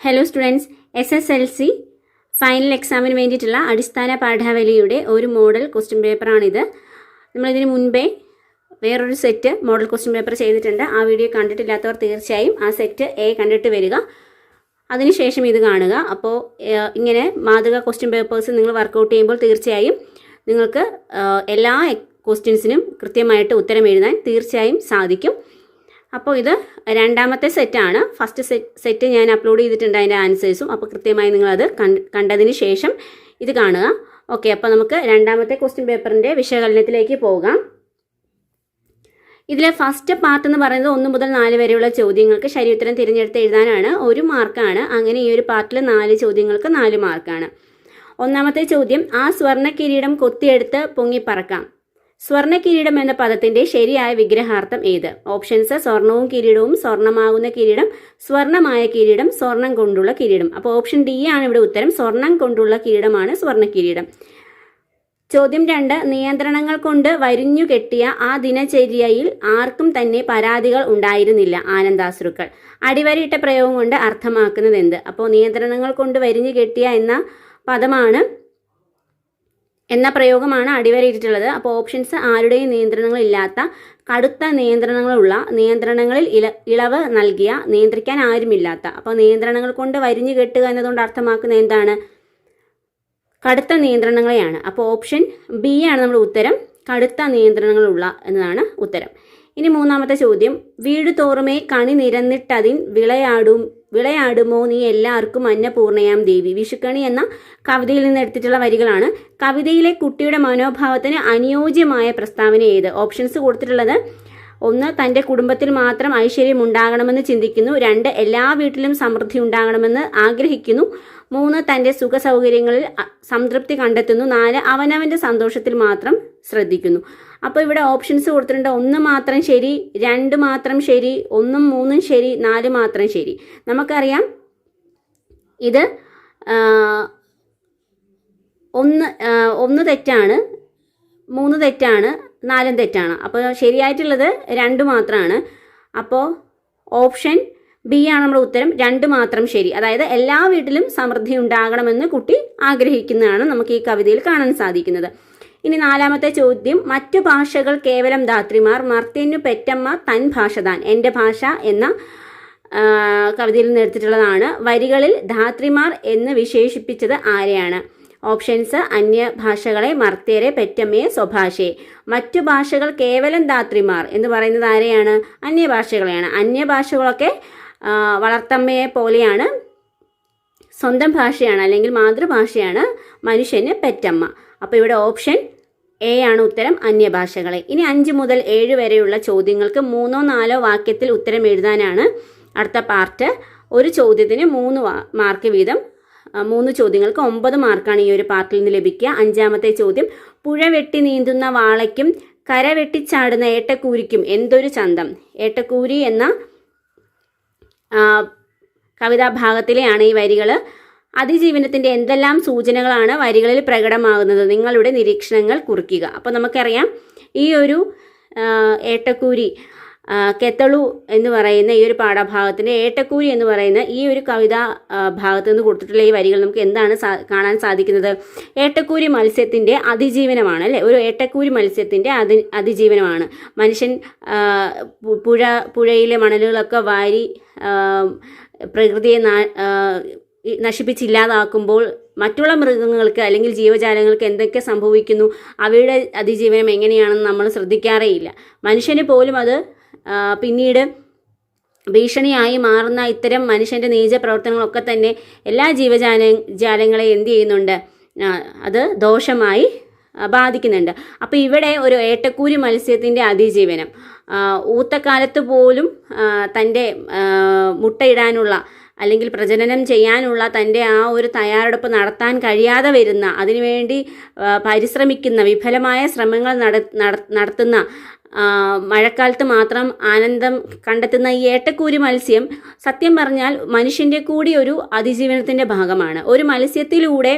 Hello students, SSLC final എക്സാമിന് വേണ്ടിയിട്ടുള്ള അടിസ്ഥാന പാഠാവലിയുടെ ഒരു മോഡൽ ക്വസ്റ്റ്യൻ പേപ്പറാണിത്. നമ്മളിതിന് മുൻപേ വേറൊരു സെറ്റ് മോഡൽ ക്വസ്റ്റ്യൻ പേപ്പർ ചെയ്തിട്ടുണ്ട്. ആ വീഡിയോ കണ്ടിട്ടില്ലാത്തവർ തീർച്ചയായും ആ സെറ്റ് A കണ്ടിട്ട് വരിക, അതിനുശേഷം ഇത് കാണുക. അപ്പോൾ ഇങ്ങനെ മാതൃക ക്വസ്റ്റ്യൻ പേപ്പേഴ്സ് നിങ്ങൾ വർക്കൗട്ട് ചെയ്യുമ്പോൾ തീർച്ചയായും നിങ്ങൾക്ക് എല്ലാ ക്വസ്റ്റ്യൻസിനും കൃത്യമായിട്ട് ഉത്തരം എഴുതാൻ തീർച്ചയായും സാധിക്കും. അപ്പോൾ ഇത് രണ്ടാമത്തെ സെറ്റാണ്. ഫസ്റ്റ് സെറ്റ് ഞാൻ അപ്ലോഡ് ചെയ്തിട്ടുണ്ട് അതിൻ്റെ ആൻസേഴ്സും. അപ്പോൾ കൃത്യമായി നിങ്ങളത് കണ്ടതിന് ശേഷം ഇത് കാണുക. ഓക്കെ, അപ്പോൾ നമുക്ക് രണ്ടാമത്തെ ക്വസ്റ്റ്യൻ പേപ്പറിൻ്റെ വിശകലനത്തിലേക്ക് പോകാം. ഇതിലെ ഫസ്റ്റ് പാർട്ട് എന്ന് പറയുന്നത് 1 മുതൽ 4 വരെയുള്ള ചോദ്യങ്ങൾക്ക് ശരിയുത്തരം തിരഞ്ഞെടുത്ത് എഴുതാനാണ്, 1 മാർക്കാണ്. അങ്ങനെ ഈ ഒരു പാർട്ടിൽ 4 ചോദ്യങ്ങൾക്ക് 4 മാർക്കാണ്. ഒന്നാമത്തെ ചോദ്യം, ആ സ്വർണ്ണ കിരീടം കൊത്തിയെടുത്ത് പൊങ്ങിപ്പറക്കാം. സ്വർണ്ണ കിരീടം എന്ന പദത്തിന്റെ ശരിയായ വിഗ്രഹാർത്ഥം ഏത്? ഓപ്ഷൻസ്: സ്വർണവും കിരീടവും, സ്വർണമാകുന്ന കിരീടം, സ്വർണമായ കിരീടം, സ്വർണം കൊണ്ടുള്ള കിരീടം. അപ്പോൾ ഓപ്ഷൻ ഡി ആണ് ഇവിടെ ഉത്തരം. സ്വർണം കൊണ്ടുള്ള കിരീടമാണ് സ്വർണ്ണ കിരീടം. ചോദ്യം 2, നിയന്ത്രണങ്ങൾ കൊണ്ട് വരിഞ്ഞു കെട്ടിയ ആ ദിനചര്യയിൽ ആർക്കും തന്നെ പരാതികൾ ഉണ്ടായിരുന്നില്ല. ആനന്ദാശ്രുക്കൾ. അടിവരയിട്ട പ്രയോഗം കൊണ്ട് അർത്ഥമാക്കുന്നത് എന്ത്? അപ്പോൾ നിയന്ത്രണങ്ങൾ കൊണ്ട് വരിഞ്ഞു കെട്ടിയ എന്ന പ്രയോഗമാണ് അടിവരയിട്ടിട്ടുള്ളത്. അപ്പോൾ ഓപ്ഷൻസ്: ആരുടെയും നിയന്ത്രണങ്ങളില്ലാത്ത, കടുത്ത നിയന്ത്രണങ്ങളിൽ ഇളവ് നൽകിയ, നിയന്ത്രിക്കാൻ ആരുമില്ലാത്ത. അപ്പോൾ നിയന്ത്രണങ്ങൾ കൊണ്ട് വരിഞ്ഞു കെട്ടുക എന്നതുകൊണ്ട് അർത്ഥമാക്കുന്നത് എന്താണ്? കടുത്ത നിയന്ത്രണങ്ങളെയാണ്. അപ്പോൾ ഓപ്ഷൻ ബി ആണ് നമ്മുടെ ഉത്തരം, കടുത്ത നിയന്ത്രണങ്ങളുള്ള എന്നതാണ് ഉത്തരം. ഇനി മൂന്നാമത്തെ ചോദ്യം, വീട് തോറുമേ കണി നിരന്നിട്ടതിൻ വിളയാടുമോ നീ എല്ലാവർക്കും അന്നപൂർണയാം ദേവി. വിഷുക്കണി എന്ന കവിതയിൽ നിന്ന് എടുത്തിട്ടുള്ള വരികളാണ്. കവിതയിലെ കുട്ടിയുടെ മനോഭാവത്തിന് അനുയോജ്യമായ പ്രസ്താവന ഏത്? ഓപ്ഷൻസ് കൊടുത്തിട്ടുള്ളത്: 1, തൻ്റെ കുടുംബത്തിൽ മാത്രം ഐശ്വര്യം ഉണ്ടാകണമെന്ന് ചിന്തിക്കുന്നു. 2, എല്ലാ വീട്ടിലും സമൃദ്ധി ഉണ്ടാകണമെന്ന് ആഗ്രഹിക്കുന്നു. 3, തൻ്റെ സുഖ സൗകര്യങ്ങളിൽ സംതൃപ്തി കണ്ടെത്തുന്നു. 4, അവനവൻ്റെ സന്തോഷത്തിൽ മാത്രം ശ്രദ്ധിക്കുന്നു. അപ്പോൾ ഇവിടെ ഓപ്ഷൻസ് കൊടുത്തിട്ടുണ്ട്: 1 മാത്രം ശരി, 2 മാത്രം ശരി, 1ഉം 3ഉം ശരി, 4 മാത്രം ശരി. നമുക്കറിയാം ഇത് 1 തെറ്റാണ്, 3 തെറ്റാണ്, 4 തെറ്റാണ്. അപ്പോൾ ശരിയായിട്ടുള്ളത് 2 മാത്രമാണ്. അപ്പോൾ ഓപ്ഷൻ ബി ആണ് നമ്മുടെ ഉത്തരം, 2 മാത്രം ശരി. അതായത് എല്ലാ വീട്ടിലും സമൃദ്ധി ഉണ്ടാകണമെന്ന് കുട്ടി ആഗ്രഹിക്കുന്നതാണ് നമുക്ക് ഈ കവിതയിൽ കാണാൻ സാധിക്കുന്നത്. ഇനി നാലാമത്തെ ചോദ്യം, മറ്റു ഭാഷകൾ കേവലം ധാത്രിമാർ, മർത്യനു പെറ്റമ്മ തൻ ഭാഷ താൻ. എൻ്റെ ഭാഷ എന്ന കവിതയിൽ നിന്ന് എടുത്തിട്ടുള്ളതാണ്. വരികളിൽ ധാത്രിമാർ എന്ന് വിശേഷിപ്പിച്ചത് ആരെയാണ്? ഓപ്ഷൻസ്: അന്യഭാഷകളെ, മർത്യരെ, പെറ്റമ്മയെ, സ്വഭാഷയെ. മറ്റു ഭാഷകൾ കേവലം ധാത്രിമാർ എന്ന് പറയുന്നത് ആരെയാണ്? അന്യഭാഷകളെയാണ്. അന്യഭാഷകളൊക്കെ വളർത്തമ്മയെ പോലെയാണ്, സ്വന്തം ഭാഷയാണ് അല്ലെങ്കിൽ മാതൃഭാഷയാണ് മനുഷ്യന് പെറ്റമ്മ. അപ്പോൾ ഇവിടെ ഓപ്ഷൻ എ ആണ് ഉത്തരം, അന്യഭാഷകളെ. ഇനി 5 മുതൽ 7 വരെയുള്ള ചോദ്യങ്ങൾക്ക് 3ഓ 4ഓ വാക്യത്തിൽ ഉത്തരം എഴുതാനാണ് അടുത്ത പാർട്ട്. ഒരു ചോദ്യത്തിന് 3 മാർക്ക് വീതം, 3 ചോദ്യങ്ങൾക്ക് 9 മാർക്കാണ് ഈ ഒരു പാർട്ടിൽ നിന്ന് ലഭിക്കുക. 5ാമത്തെ ചോദ്യം, പുഴ വെട്ടി നീന്തുന്ന വാളയ്ക്കും കര വെട്ടിച്ചാടുന്ന ഏട്ടക്കൂരിക്കും എന്തൊരു ചന്തം. ഏട്ടക്കൂരി എന്ന കവിതാഭാഗത്തിലെയാണ് ഈ വരികൾ. അതിജീവനത്തിൻ്റെ എന്തെല്ലാം സൂചനകളാണ് വരികളിൽ പ്രകടമാകുന്നത്? നിങ്ങളുടെ നിരീക്ഷണങ്ങൾ കുറിക്കുക. അപ്പോൾ നമുക്കറിയാം ഈ ഒരു ഏട്ടക്കൂരി, കെത്തളു എന്ന് പറയുന്ന ഈ ഒരു പാഠഭാഗത്തിൻ്റെ ഏട്ടക്കൂരി എന്ന് പറയുന്ന ഈ ഒരു കവിതാ ഭാഗത്ത് നിന്ന് കൊടുത്തിട്ടുള്ള ഈ വരികൾ നമുക്ക് എന്താണ് കാണാൻ സാധിക്കുന്നത്? ഏട്ടക്കൂരി മത്സ്യത്തിൻ്റെ അതിജീവനമാണ് അല്ലേ? ഒരു ഏട്ടക്കൂരി മത്സ്യത്തിൻ്റെ അതിജീവനമാണ്. മനുഷ്യൻ പുഴയിലെ മണലുകളൊക്കെ വാരി പ്രകൃതിയെ നശിപ്പിച്ചില്ലാതാക്കുമ്പോൾ മറ്റുള്ള മൃഗങ്ങൾക്ക് അല്ലെങ്കിൽ ജീവജാലങ്ങൾക്ക് എന്തൊക്കെ സംഭവിക്കുന്നു, അവയുടെ അതിജീവനം എങ്ങനെയാണെന്ന് നമ്മൾ ശ്രദ്ധിക്കാറേയില്ല. മനുഷ്യന് പോലും അത് പിന്നീട് ഭീഷണിയായി മാറുന്ന ഇത്തരം മനുഷ്യൻ്റെ നീച പ്രവർത്തനങ്ങളൊക്കെ തന്നെ എല്ലാ ജീവജാലങ്ങളെ എന്ത് ചെയ്യുന്നുണ്ട്? അത് ദോഷമായി ബാധിക്കുന്നുണ്ട്. അപ്പോൾ ഇവിടെ ഒരു ഏട്ടക്കൂരി മത്സ്യത്തിൻ്റെ അതിജീവനം, ഊത്തക്കാലത്ത് പോലും തൻ്റെ മുട്ടയിടാനുള്ള അല്ലെങ്കിൽ പ്രജനനം ചെയ്യാനുള്ള തൻ്റെ ആ ഒരു തയ്യാറെടുപ്പ് നടത്താൻ കഴിയാതെ വരുന്ന, അതിനുവേണ്ടി പരിശ്രമിക്കുന്ന, വിഫലമായ ശ്രമങ്ങൾ നടത്തുന്ന, മഴക്കാലത്ത് മാത്രം ആനന്ദം കണ്ടെത്തുന്ന ഈ ഏട്ടക്കൂരി മത്സ്യം സത്യം പറഞ്ഞാൽ മനുഷ്യൻ്റെ കൂടി ഒരു അതിജീവനത്തിൻ്റെ ഭാഗമാണ്.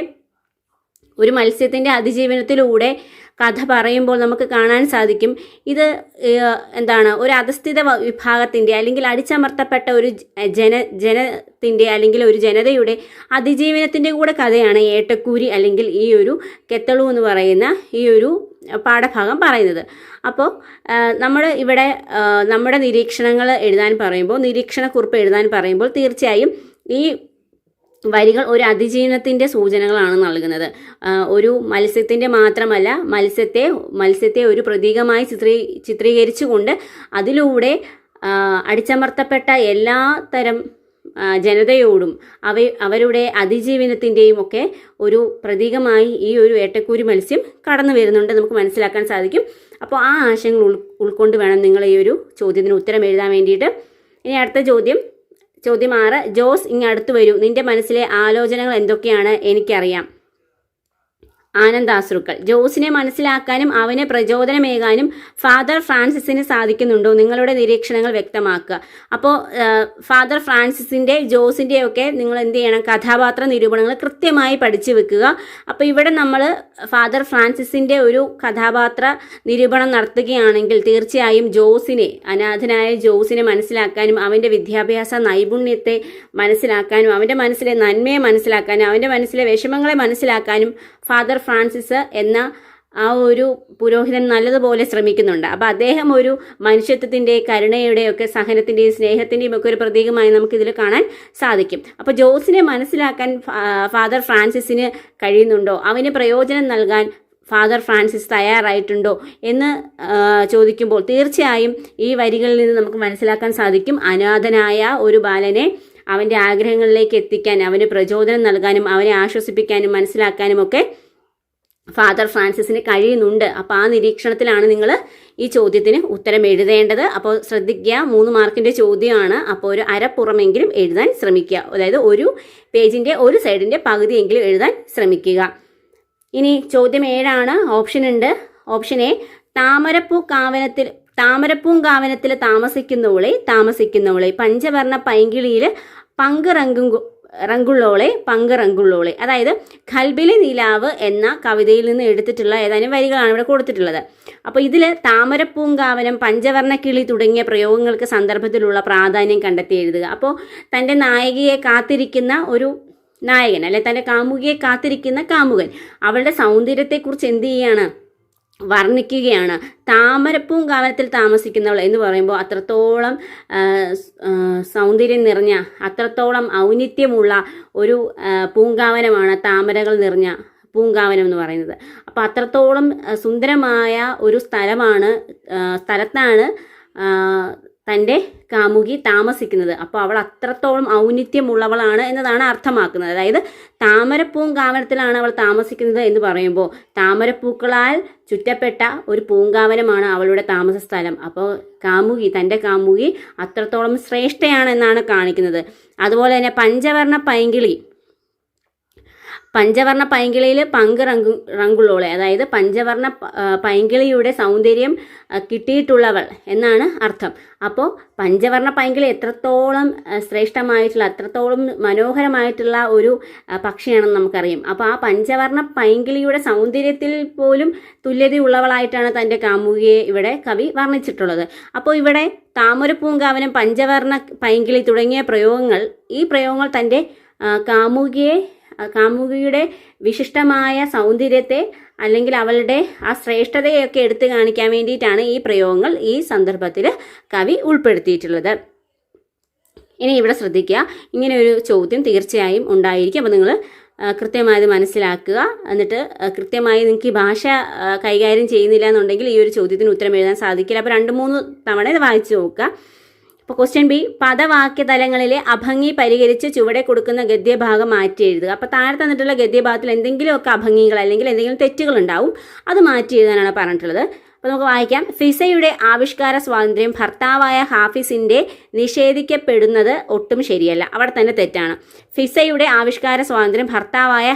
ഒരു മത്സ്യത്തിൻ്റെ അതിജീവനത്തിലൂടെ കഥ പറയുമ്പോൾ നമുക്ക് കാണാൻ സാധിക്കും ഇത് എന്താണ് ഒരു അധസ്ഥിത വിഭാഗത്തിൻ്റെ അല്ലെങ്കിൽ അടിച്ചമർത്തപ്പെട്ട ഒരു ജനത്തിൻ്റെ അല്ലെങ്കിൽ ഒരു ജനതയുടെ അതിജീവനത്തിൻ്റെ കൂടെ കഥയാണ് ഏട്ടക്കൂരി അല്ലെങ്കിൽ ഈ ഒരു കെത്തളു എന്ന് പറയുന്ന ഈ ഒരു പാഠഭാഗം പറയുന്നത്. അപ്പോൾ നമ്മൾ ഇവിടെ നമ്മുടെ നിരീക്ഷണങ്ങൾ എഴുതാൻ പറയുമ്പോൾ, നിരീക്ഷണക്കുറിപ്പ് എഴുതാൻ പറയുമ്പോൾ തീർച്ചയായും ഈ വരികൾ ഒരു അതിജീവനത്തിൻ്റെ സൂചനകളാണ് നൽകുന്നത്. ഒരു മത്സ്യത്തിൻ്റെ മാത്രമല്ല, മത്സ്യത്തെ ഒരു പ്രതീകമായി ചിത്രീകരിച്ചുകൊണ്ട് അതിലൂടെ അടിച്ചമർത്തപ്പെട്ട എല്ലാ തരം ജനതയോടും അവരുടെ അതിജീവനത്തിൻ്റെയും ഒക്കെ ഒരു പ്രതീകമായി ഈ ഒരു ഏട്ടക്കൂരി മത്സ്യം കടന്നു വരുന്നുണ്ട്, നമുക്ക് മനസ്സിലാക്കാൻ സാധിക്കും. അപ്പോൾ ആ ആശയങ്ങൾ ഉൾക്കൊണ്ട് വേണം നിങ്ങൾ ഈ ഒരു ചോദ്യത്തിന് ഉത്തരം എഴുതാൻ വേണ്ടിയിട്ട്. ഇനി അടുത്ത ചോദ്യം 6. ജോസ് ഇങ്ങടുത്ത് വരൂ, നിന്റെ മനസ്സിലെ ആലോചനകൾ എന്തൊക്കെയാണ് എനിക്കറിയാം. ആനന്ദാശ്രുക്കൾ. ജോസിനെ മനസ്സിലാക്കാനും അവനെ പ്രചോദനമേകാനും ഫാദർ ഫ്രാൻസിസിന് സാധിക്കുന്നുണ്ടോ? നിങ്ങളുടെ നിരീക്ഷണങ്ങൾ വ്യക്തമാക്കുക. അപ്പോൾ ഫാദർ ഫ്രാൻസിസിൻ്റെ ജോസിൻ്റെയൊക്കെ നിങ്ങൾ എന്ത് ചെയ്യണം? കഥാപാത്ര നിരൂപണങ്ങൾ കൃത്യമായി പഠിച്ചു വെക്കുക. അപ്പോൾ ഇവിടെ നമ്മൾ ഫാദർ ഫ്രാൻസിസിൻ്റെ ഒരു കഥാപാത്ര നിരൂപണം നടത്തുകയാണെങ്കിൽ തീർച്ചയായും അനാഥനായ ജോസിനെ മനസ്സിലാക്കാനും അവൻ്റെ വിദ്യാഭ്യാസ നൈപുണ്യത്തെ മനസ്സിലാക്കാനും അവൻ്റെ മനസ്സിലെ നന്മയെ മനസ്സിലാക്കാനും അവൻ്റെ മനസ്സിലെ വിഷമങ്ങളെ മനസ്സിലാക്കാനും ഫാദർ ഫ്രാൻസിസ് എന്ന ആ ഒരു പുരോഹിതൻ നല്ലതുപോലെ ശ്രമിക്കുന്നുണ്ട്. അപ്പോൾ അദ്ദേഹം ഒരു മനുഷ്യത്വത്തിൻ്റെ, കരുണയുടെയൊക്കെ, സഹനത്തിൻ്റെയും സ്നേഹത്തിൻ്റെയും ഒക്കെ ഒരു പ്രതീകമായി നമുക്കിതിൽ കാണാൻ സാധിക്കും. അപ്പോൾ ജോസിനെ മനസ്സിലാക്കാൻ ഫാദർ ഫ്രാൻസിസിന് കഴിയുന്നുണ്ടോ? അവന് പ്രയോജനം നൽകാൻ ഫാദർ ഫ്രാൻസിസ് തയ്യാറായിട്ടുണ്ടോ എന്ന് ചോദിക്കുമ്പോൾ തീർച്ചയായും ഈ വരികളിൽ നിന്ന് നമുക്ക് മനസ്സിലാക്കാൻ സാധിക്കും, അനാഥനായ ഒരു ബാലനെ അവൻ്റെ ആഗ്രഹങ്ങളിലേക്ക് എത്തിക്കാൻ, അവന് പ്രചോദനം നൽകാനും അവനെ ആശ്വസിപ്പിക്കാനും മനസ്സിലാക്കാനും ഒക്കെ ഫാദർ ഫ്രാൻസിസിന് കഴിയുന്നുണ്ട്. അപ്പോൾ ആ നിരീക്ഷണത്തിലാണ് നിങ്ങൾ ഈ ചോദ്യത്തിന് ഉത്തരം എഴുതേണ്ടത്. അപ്പോൾ ശ്രദ്ധിക്കുക, 3 മാർക്കിൻ്റെ ചോദ്യമാണ്. അപ്പോൾ ഒരു അരപ്പുറമെങ്കിലും എഴുതാൻ ശ്രമിക്കുക. അതായത് ഒരു പേജിൻ്റെ ഒരു സൈഡിൻ്റെ പകുതിയെങ്കിലും എഴുതാൻ ശ്രമിക്കുക. ഇനി ചോദ്യം 7 ഓപ്ഷൻ ഉണ്ട്. ഓപ്ഷൻ എ, താമരപ്പൂങ്കാവനത്തിൽ താമസിക്കുന്നവളെ പഞ്ചവർണ്ണ പൈങ്കിളിയിൽ പങ്ക് റങ്കുള്ളോളെ. അതായത് ഖൽബിലെ നിലാവ് എന്ന കവിതയിൽ നിന്ന് എടുത്തിട്ടുള്ള ഏതാനും വരികളാണ് ഇവിടെ കൊടുത്തിട്ടുള്ളത്. അപ്പോൾ ഇതിൽ താമരപ്പൂങ്കാവനം, പഞ്ചവർണ്ണ കിളി തുടങ്ങിയ പ്രയോഗങ്ങൾക്ക് സന്ദർഭത്തിലുള്ള പ്രാധാന്യം കണ്ടെത്തി എഴുതുക. അപ്പോൾ തൻ്റെ നായികയെ കാത്തിരിക്കുന്ന ഒരു നായകൻ, അല്ലെ തൻ്റെ കാമുകിയെ കാത്തിരിക്കുന്ന കാമുകൻ അവളുടെ സൗന്ദര്യത്തെക്കുറിച്ച് എന്ത് ചെയ്യുകയാണ്? വർണ്ണിക്കുകയാണ്. താമരപ്പൂങ്കാവനത്തിൽ താമസിക്കുന്നവൾ എന്ന് പറയുമ്പോൾ അത്രത്തോളം സൗന്ദര്യം നിറഞ്ഞ, അത്രത്തോളം ഔന്നിത്യമുള്ള ഒരു പൂങ്കാവനമാണ് താമരകൾ നിറഞ്ഞ പൂങ്കാവനം എന്ന് പറയുന്നത്. അപ്പോൾ അത്രത്തോളം സുന്ദരമായ ഒരു സ്ഥലത്താണ് തൻ്റെ കാമുകി താമസിക്കുന്നത്. അപ്പോൾ അവൾ അത്രത്തോളം ഔന്നിത്യമുള്ളവളാണ് എന്നതാണ് അർത്ഥമാക്കുന്നത്. അതായത് താമരപ്പൂങ്കാവനത്തിലാണ് അവൾ താമസിക്കുന്നത് എന്ന് പറയുമ്പോൾ താമരപ്പൂക്കളാൽ ചുറ്റപ്പെട്ട ഒരു പൂങ്കാവനമാണ് അവളുടെ താമസ സ്ഥലം. അപ്പോൾ തൻ്റെ കാമുകി അത്രത്തോളം ശ്രേഷ്ഠയാണെന്നാണ് കാണിക്കുന്നത്. അതുപോലെ തന്നെ പഞ്ചവർണ്ണ പൈങ്കിളിയിൽ റങ്കുള്ളോളെ, അതായത് പഞ്ചവർണ്ണ പൈങ്കിളിയുടെ സൗന്ദര്യം കിട്ടിയിട്ടുള്ളവൾ എന്നാണ് അർത്ഥം. അപ്പോൾ പഞ്ചവർണ്ണ പൈങ്കിളി എത്രത്തോളം ശ്രേഷ്ഠമായിട്ടുള്ള, അത്രത്തോളം മനോഹരമായിട്ടുള്ള ഒരു പക്ഷിയാണെന്ന് നമുക്കറിയാം. അപ്പോൾ ആ പഞ്ചവർണ്ണ പൈങ്കിളിയുടെ സൗന്ദര്യത്തിൽ പോലും തുല്യതയുള്ളവളായിട്ടാണ് തൻ്റെ കാമുകിയെ ഇവിടെ കവി വർണ്ണിച്ചിട്ടുള്ളത്. അപ്പോൾ ഇവിടെ താമരപ്പൂങ്കാവനം, പഞ്ചവർണ്ണ പൈങ്കിളി തുടങ്ങിയ ഈ പ്രയോഗങ്ങൾ തൻ്റെ കാമുകിയുടെ വിശിഷ്ടമായ സൗന്ദര്യത്തെ അല്ലെങ്കിൽ അവളുടെ ആ ശ്രേഷ്ഠതയൊക്കെ എടുത്തു കാണിക്കാൻ വേണ്ടിയിട്ടാണ് ഈ പ്രയോഗങ്ങൾ ഈ സന്ദർഭത്തിൽ കവി ഉൾപ്പെടുത്തിയിട്ടുള്ളത്. ഇനി ഇവിടെ ശ്രദ്ധിക്കുക, ഇങ്ങനെ ഒരു ചോദ്യം തീർച്ചയായും ഉണ്ടായിരിക്കും. അപ്പോൾ നിങ്ങൾ കൃത്യമായത് മനസ്സിലാക്കുക. എന്നിട്ട് കൃത്യമായി നിങ്ങൾക്ക് ഈ ഭാഷ കൈകാര്യം ചെയ്യുന്നില്ല എന്നുണ്ടെങ്കിൽ ഈ ഒരു ചോദ്യത്തിന് ഉത്തരം എഴുതാൻ സാധിക്കില്ല. അപ്പോൾ 2-3 തവണ ഇത് വായിച്ചു നോക്കുക. അപ്പോൾ ക്വസ്റ്റ്യൻ ബി, പദവാക്യതലങ്ങളിലെ അഭംഗി പരിഹരിച്ച് ചുവടെ കൊടുക്കുന്ന ഗദ്യഭാഗം മാറ്റി എഴുതുക. അപ്പോൾ താഴെ തന്നിട്ടുള്ള ഗദ്യഭാഗത്തിൽ എന്തെങ്കിലുമൊക്കെ അഭംഗികൾ അല്ലെങ്കിൽ എന്തെങ്കിലും തെറ്റുകൾ ഉണ്ടാവും, അത് മാറ്റി എഴുതാനാണ് പറഞ്ഞിട്ടുള്ളത്. അപ്പോൾ നമുക്ക് വായിക്കാം. ഫിസയുടെ ആവിഷ്കാര സ്വാതന്ത്ര്യം ഭർത്താവായ ഹാഫിസിൻ്റെ നിഷേധിക്കപ്പെടുന്നത് ഒട്ടും ശരിയല്ല, അവിടെ തന്നെ തെറ്റാണ്. ഫിസയുടെ ആവിഷ്കാര സ്വാതന്ത്ര്യം ഭർത്താവായ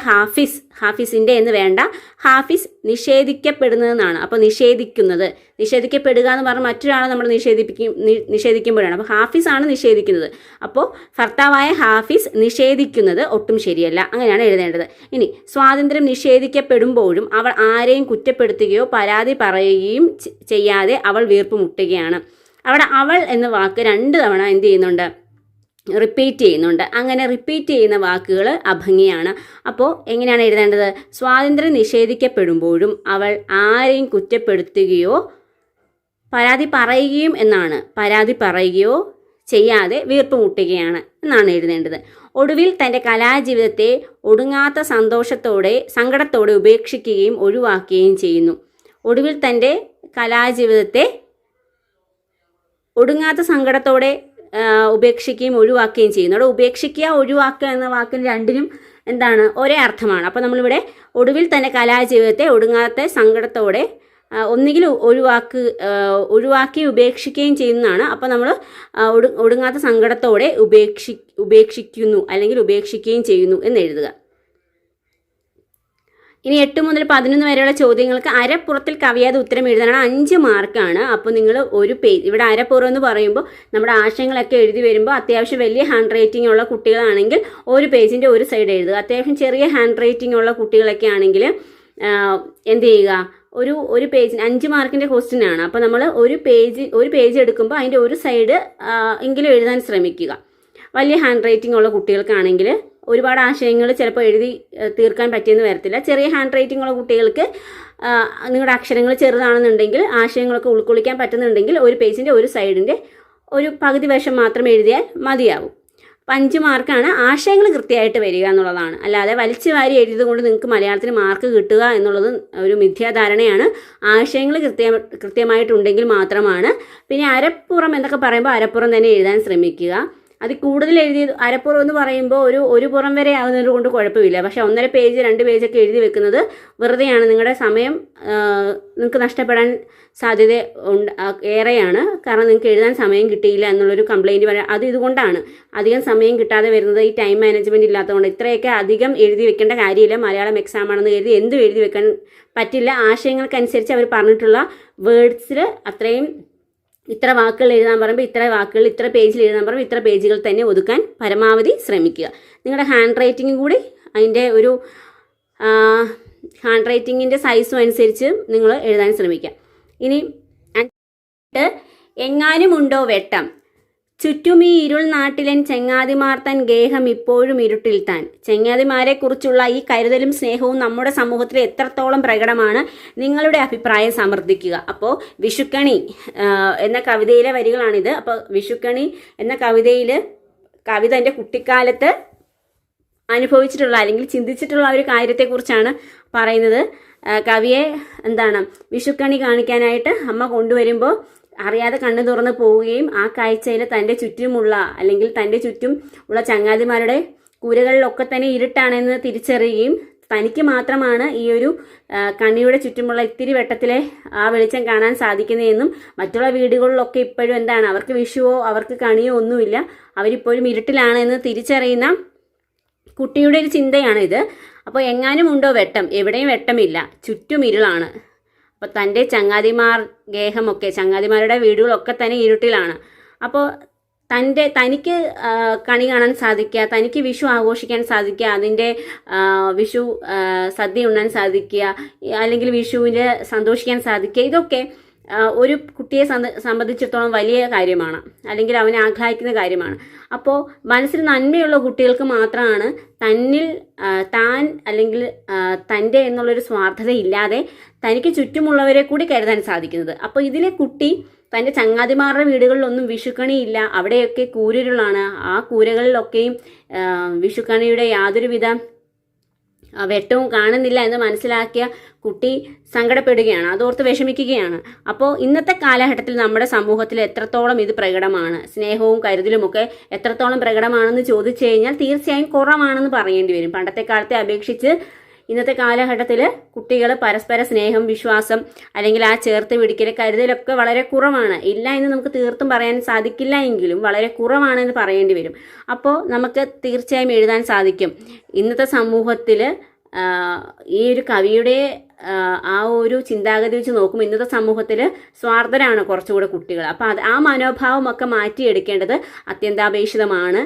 ഹാഫിസിന്റെ എന്ന് വേണ്ട, ഹാഫിസ് നിഷേധിക്കപ്പെടുന്നതെന്നാണ്. അപ്പോൾ നിഷേധിക്കപ്പെടുക എന്ന് പറഞ്ഞാൽ മറ്റൊരാളെ നമ്മൾ നിഷേധിക്കുമ്പോഴാണ്. അപ്പോൾ ഹാഫിസ് ആണ് നിഷേധിക്കുന്നത്. അപ്പോൾ ഭർത്താവായ ഹാഫിസ് നിഷേധിക്കുന്നത് ഒട്ടും ശരിയല്ല, അങ്ങനെയാണ് എഴുതേണ്ടത്. ഇനി സ്വാതന്ത്ര്യം നിഷേധിക്കപ്പെടുമ്പോഴും അവൾ ആരെയും കുറ്റപ്പെടുത്തുകയോ പരാതി പറയുകയും ചെയ്യാതെ അവൾ വീർപ്പ് മുട്ടുകയാണ്. അവിടെ അവൾ എന്ന വാക്ക് 2 തവണ എന്ത് ചെയ്യുന്നുണ്ട്, റിപ്പീറ്റ് ചെയ്യുന്നുണ്ട്. അങ്ങനെ റിപ്പീറ്റ് ചെയ്യുന്ന വാക്കുകൾ അഭംഗിയാണ്. അപ്പോൾ എങ്ങനെയാണ് എഴുതേണ്ടത്? സ്വാതന്ത്ര്യം നിഷേധിക്കപ്പെടുമ്പോഴും അവൾ ആരെയും കുറ്റപ്പെടുത്തുകയോ പരാതി പറയുകയും എന്നാണ്. പരാതി പറയുകയോ ചെയ്യാതെ വീർപ്പ് മുട്ടുകയാണ് എന്നാണ് എഴുതേണ്ടത്. ഒടുവിൽ തൻ്റെ കലാജീവിതത്തെ ഒടുങ്ങാത്ത സങ്കടത്തോടെ ഉപേക്ഷിക്കുകയും ഒഴിവാക്കുകയും ചെയ്യുന്നു. ഒടുവിൽ തൻ്റെ കലാജീവിതത്തെ ഒടുങ്ങാത്ത സങ്കടത്തോടെ ഉപേക്ഷിക്കുകയും ഒഴിവാക്കുകയും ചെയ്യുന്നു. അവിടെ ഉപേക്ഷിക്കുക, ഒഴിവാക്കുക എന്ന വാക്കിന് രണ്ടിനും എന്താണ്, ഒരേ അർത്ഥമാണ്. അപ്പോൾ നമ്മളിവിടെ ഒടുവിൽ തന്നെ കലാജീവിതത്തെ ഒടുങ്ങാത്ത സങ്കടത്തോടെ ഒന്നുകിൽ ഒഴിവാക്കി ഉപേക്ഷിക്കുകയും ചെയ്യുന്നതാണ്. അപ്പോൾ നമ്മൾ ഒടുങ്ങാത്ത സങ്കടത്തോടെ ഉപേക്ഷിക്കുന്നു അല്ലെങ്കിൽ ഉപേക്ഷിക്കുകയും ചെയ്യുന്നു എന്ന് എഴുതുക. ഇനി 8 മുതൽ 11 വരെയുള്ള ചോദ്യങ്ങൾക്ക് അരപ്പുറത്തിൽ കവിയാതെ ഉത്തരം എഴുതാനാണ്. 5 മാർക്കാണ്. അപ്പോൾ നിങ്ങൾ ഒരു പേജ്, ഇവിടെ അരപ്പുറം എന്ന് പറയുമ്പോൾ നമ്മുടെ ആശയങ്ങളൊക്കെ എഴുതി വരുമ്പോൾ അത്യാവശ്യം വലിയ ഹാൻഡ് റൈറ്റിംഗ് ഉള്ള കുട്ടികളാണെങ്കിൽ ഒരു പേജിൻ്റെ ഒരു സൈഡ് എഴുതുക. അത്യാവശ്യം ചെറിയ ഹാൻഡ് റൈറ്റിംഗ് ഉള്ള കുട്ടികളൊക്കെ ആണെങ്കിൽ എന്ത് ചെയ്യുക, ഒരു പേജിന് 5 മാർക്കിൻ്റെ ക്വസ്റ്റ്യൻ ആണ്. അപ്പോൾ നമ്മൾ ഒരു പേജ് എടുക്കുമ്പോൾ അതിൻ്റെ ഒരു സൈഡ് എങ്കിലും എഴുതാൻ ശ്രമിക്കുക. വലിയ ഹാൻഡ് റൈറ്റിംഗ് ഉള്ള കുട്ടികൾക്കാണെങ്കിൽ ഒരുപാട് ആശയങ്ങൾ ചിലപ്പോൾ എഴുതി തീർക്കാൻ പറ്റിയെന്ന് വരത്തില്ല. ചെറിയ ഹാൻഡ് റൈറ്റിംഗ് ഉള്ള കുട്ടികൾക്ക് നിങ്ങളുടെ അക്ഷരങ്ങൾ ചെറുതാണെന്നുണ്ടെങ്കിൽ ആശയങ്ങളൊക്കെ ഉൾക്കൊള്ളിക്കാൻ പറ്റുന്നുണ്ടെങ്കിൽ ഒരു പേജിൻ്റെ ഒരു സൈഡിൻ്റെ ഒരു പകുതി വശം മാത്രം എഴുതിയാൽ മതിയാവും. 5 മാർക്കാണ്. ആശയങ്ങൾ കൃത്യമായിട്ട് വരിക എന്നുള്ളതാണ്. അല്ലാതെ വലിച്ചു വാരി എഴുതിയത് കൊണ്ട് നിങ്ങൾക്ക് മലയാളത്തിന് മാർക്ക് കിട്ടുക എന്നുള്ളത് ഒരു മിഥ്യാധാരണയാണ്. ആശയങ്ങൾ കൃത്യമായിട്ടുണ്ടെങ്കിൽ മാത്രമാണ്. പിന്നെ അരപ്പുറം എന്നൊക്കെ പറയുമ്പോൾ അരപ്പുറം തന്നെ എഴുതാൻ ശ്രമിക്കുക. അത് കൂടുതൽ അരപ്പുറം എന്ന് പറയുമ്പോൾ ഒരു പുറം വരെ ആകുന്നത് കൊണ്ട് കുഴപ്പമില്ല. പക്ഷെ 1.5 പേജ് 2 പേജൊക്കെ എഴുതി വെക്കുന്നത് വെറുതെയാണ്. നിങ്ങളുടെ സമയം നിങ്ങൾക്ക് നഷ്ടപ്പെടാൻ സാധ്യത ഏറെയാണ്. കാരണം നിങ്ങൾക്ക് എഴുതാൻ സമയം കിട്ടിയില്ല എന്നുള്ളൊരു കംപ്ലയിൻറ്റ് പറയാം. അത് ഇതുകൊണ്ടാണ് അധികം സമയം കിട്ടാതെ വരുന്നത്. ഈ ടൈം മാനേജ്മെൻറ്റ് ഇല്ലാത്തതുകൊണ്ട്. ഇത്രയൊക്കെ അധികം എഴുതി വെക്കേണ്ട കാര്യമില്ല. മലയാളം എക്സാം ആണെന്ന് കരുതി എന്തും എഴുതി വെക്കാൻ പറ്റില്ല. ആശയങ്ങൾക്കനുസരിച്ച് അവർ പറഞ്ഞിട്ടുള്ള വേർഡ്സിൽ അത്രയും ഇത്ര വാക്കുകൾ എഴുതാൻ പറയുമ്പോൾ ഇത്ര വാക്കുകൾ ഇത്ര പേജിൽ എഴുതാൻ പറയുമ്പോൾ ഇത്ര പേജുകൾ തന്നെ ഒതുക്കാൻ പരമാവധി ശ്രമിക്കുക. നിങ്ങളുടെ ഹാൻഡ് റൈറ്റിംഗ് കൂടി അതിൻ്റെ ഒരു ഹാൻഡ് റൈറ്റിങ്ങിൻ്റെ സൈസും അനുസരിച്ച് നിങ്ങൾ എഴുതാൻ ശ്രമിക്കുക. ഇനി എങ്ങാനുമുണ്ടോ വെട്ടം, ചുറ്റുമീ ഇരുൾ നാട്ടിലൻ ചെങ്ങാതിമാർ തൻ ഗേഹം ഇപ്പോഴും ഇരുട്ടിൽ താൻ. ചെങ്ങാതിമാരെക്കുറിച്ചുള്ള ഈ കരുതലും സ്നേഹവും നമ്മുടെ സമൂഹത്തിൽ എത്രത്തോളം പ്രകടമാണ്? നിങ്ങളുടെ അഭിപ്രായം സമർത്ഥിക്കുക. അപ്പോൾ വിഷുക്കണി എന്ന കവിതയിലെ വരികളാണിത്. അപ്പോൾ വിഷുക്കണി എന്ന കവിത എൻ്റെ കുട്ടിക്കാലത്ത് അനുഭവിച്ചിട്ടുള്ള അല്ലെങ്കിൽ ചിന്തിച്ചിട്ടുള്ള ഒരു കാര്യത്തെക്കുറിച്ചാണ് പറയുന്നത്. കവിയെ വിഷുക്കണി കാണിക്കാനായിട്ട് അമ്മ കൊണ്ടുവരുമ്പോൾ അറിയാതെ കണ്ണു തുറന്ന് പോവുകയും ആ കാഴ്ചയിൽ തൻ്റെ ചുറ്റുമുള്ള അല്ലെങ്കിൽ തൻ്റെ ചുറ്റും ഉള്ള ചങ്ങാതിമാരുടെ കൂരകളിലൊക്കെ തന്നെ ഇരുട്ടാണെന്ന് തിരിച്ചറിയുകയും തനിക്ക് മാത്രമാണ് ഈ ഒരു കണ്ണിയുടെ ചുറ്റുമുള്ള ഇത്തിരി വെട്ടത്തിലെ ആ വെളിച്ചം കാണാൻ സാധിക്കുന്നതെന്നും മറ്റുള്ള വീടുകളിലൊക്കെ ഇപ്പോഴും അവർക്ക് വിഷുവോ അവർക്ക് കണിയോ ഒന്നുമില്ല, അവരിപ്പോഴും ഇരുട്ടിലാണ് എന്ന് തിരിച്ചറിയുന്ന കുട്ടിയുടെ ഒരു ചിന്തയാണിത്. അപ്പോൾ എങ്ങാനും ഉണ്ടോ വെട്ടം? എവിടെയും വെട്ടമില്ല, ചുറ്റും ഇരുളാണ്. അപ്പോൾ തൻ്റെ ചങ്ങാതിമാരുടെ വീടുകളൊക്കെ തന്നെ ഇരുട്ടിലാണ്. അപ്പോൾ തനിക്ക് കണി കാണാൻ സാധിക്കുക, തനിക്ക് വിഷു ആഘോഷിക്കാൻ സാധിക്കുക, അതിൻ്റെ വിഷു സദ്യ ഉണ്ണാൻ സാധിക്കുക, അല്ലെങ്കിൽ വിഷുവിന് സന്തോഷിക്കാൻ സാധിക്കുക, ഇതൊക്കെ ഒരു കുട്ടിയെ സംബന്ധിച്ചിടത്തോളം വലിയ കാര്യമാണ്, അല്ലെങ്കിൽ അവനെ ആഹ്ലാദിക്കുന്ന കാര്യമാണ്. അപ്പോൾ മനസ്സിൽ നന്മയുള്ള കുട്ടികൾക്ക് മാത്രമാണ് താൻ അല്ലെങ്കിൽ തൻ്റെ എന്നുള്ളൊരു സ്വാർത്ഥത ഇല്ലാതെ തനിക്ക് ചുറ്റുമുള്ളവരെ കൂടി കരുതാൻ സാധിക്കുന്നത്. അപ്പോൾ ഇതിലെ കുട്ടി തൻ്റെ ചങ്ങാതിമാരുടെ വീടുകളിലൊന്നും വിഷുക്കണിയില്ല, അവിടെയൊക്കെ കൂരിരുളാണ്, ആ കൂരകളിലൊക്കെയും വിഷുക്കണിയുടെ യാതൊരുവിധ വെട്ടവും കാണുന്നില്ല എന്ന് മനസ്സിലാക്കിയ കുട്ടി സങ്കടപ്പെടുകയാണ്, അതോർത്ത് വിഷമിക്കുകയാണ്. അപ്പോൾ ഇന്നത്തെ കാലഘട്ടത്തിൽ നമ്മുടെ സമൂഹത്തിൽ എത്രത്തോളം ഇത് പ്രകടമാണ്, സ്നേഹവും കരുതലുമൊക്കെ എത്രത്തോളം പ്രകടമാണെന്ന് ചോദിച്ചു കഴിഞ്ഞാൽ തീർച്ചയായും കുറവാണെന്ന് പറയേണ്ടി വരും. പണ്ടത്തെ കാലത്തെ അപേക്ഷിച്ച് ഇന്നത്തെ കാലഘട്ടത്തിൽ കുട്ടികൾ പരസ്പര സ്നേഹം, വിശ്വാസം അല്ലെങ്കിൽ ആ ചേർത്ത് പിടിക്കൽ, കരുതലൊക്കെ വളരെ കുറവാണ്. ഇല്ല എന്ന് നമുക്ക് തീർത്തും പറയാൻ സാധിക്കില്ല എങ്കിലും വളരെ കുറവാണെന്ന് പറയേണ്ടി വരും. അപ്പോൾ നമുക്ക് തീർച്ചയായും എഴുതാൻ സാധിക്കും. ഇന്നത്തെ സമൂഹത്തിൽ ഈ ഒരു കവിയുടെ ആ ഒരു ചിന്താഗതി വെച്ച് നോക്കുമ്പോൾ ഇന്നത്തെ സമൂഹത്തിൽ സ്വാർത്ഥരാണ് കുറച്ചുകൂടെ കുട്ടികൾ. അപ്പോൾ ആ മനോഭാവമൊക്കെ മാറ്റിയെടുക്കേണ്ടത് അത്യന്താപേക്ഷിതമാണ്.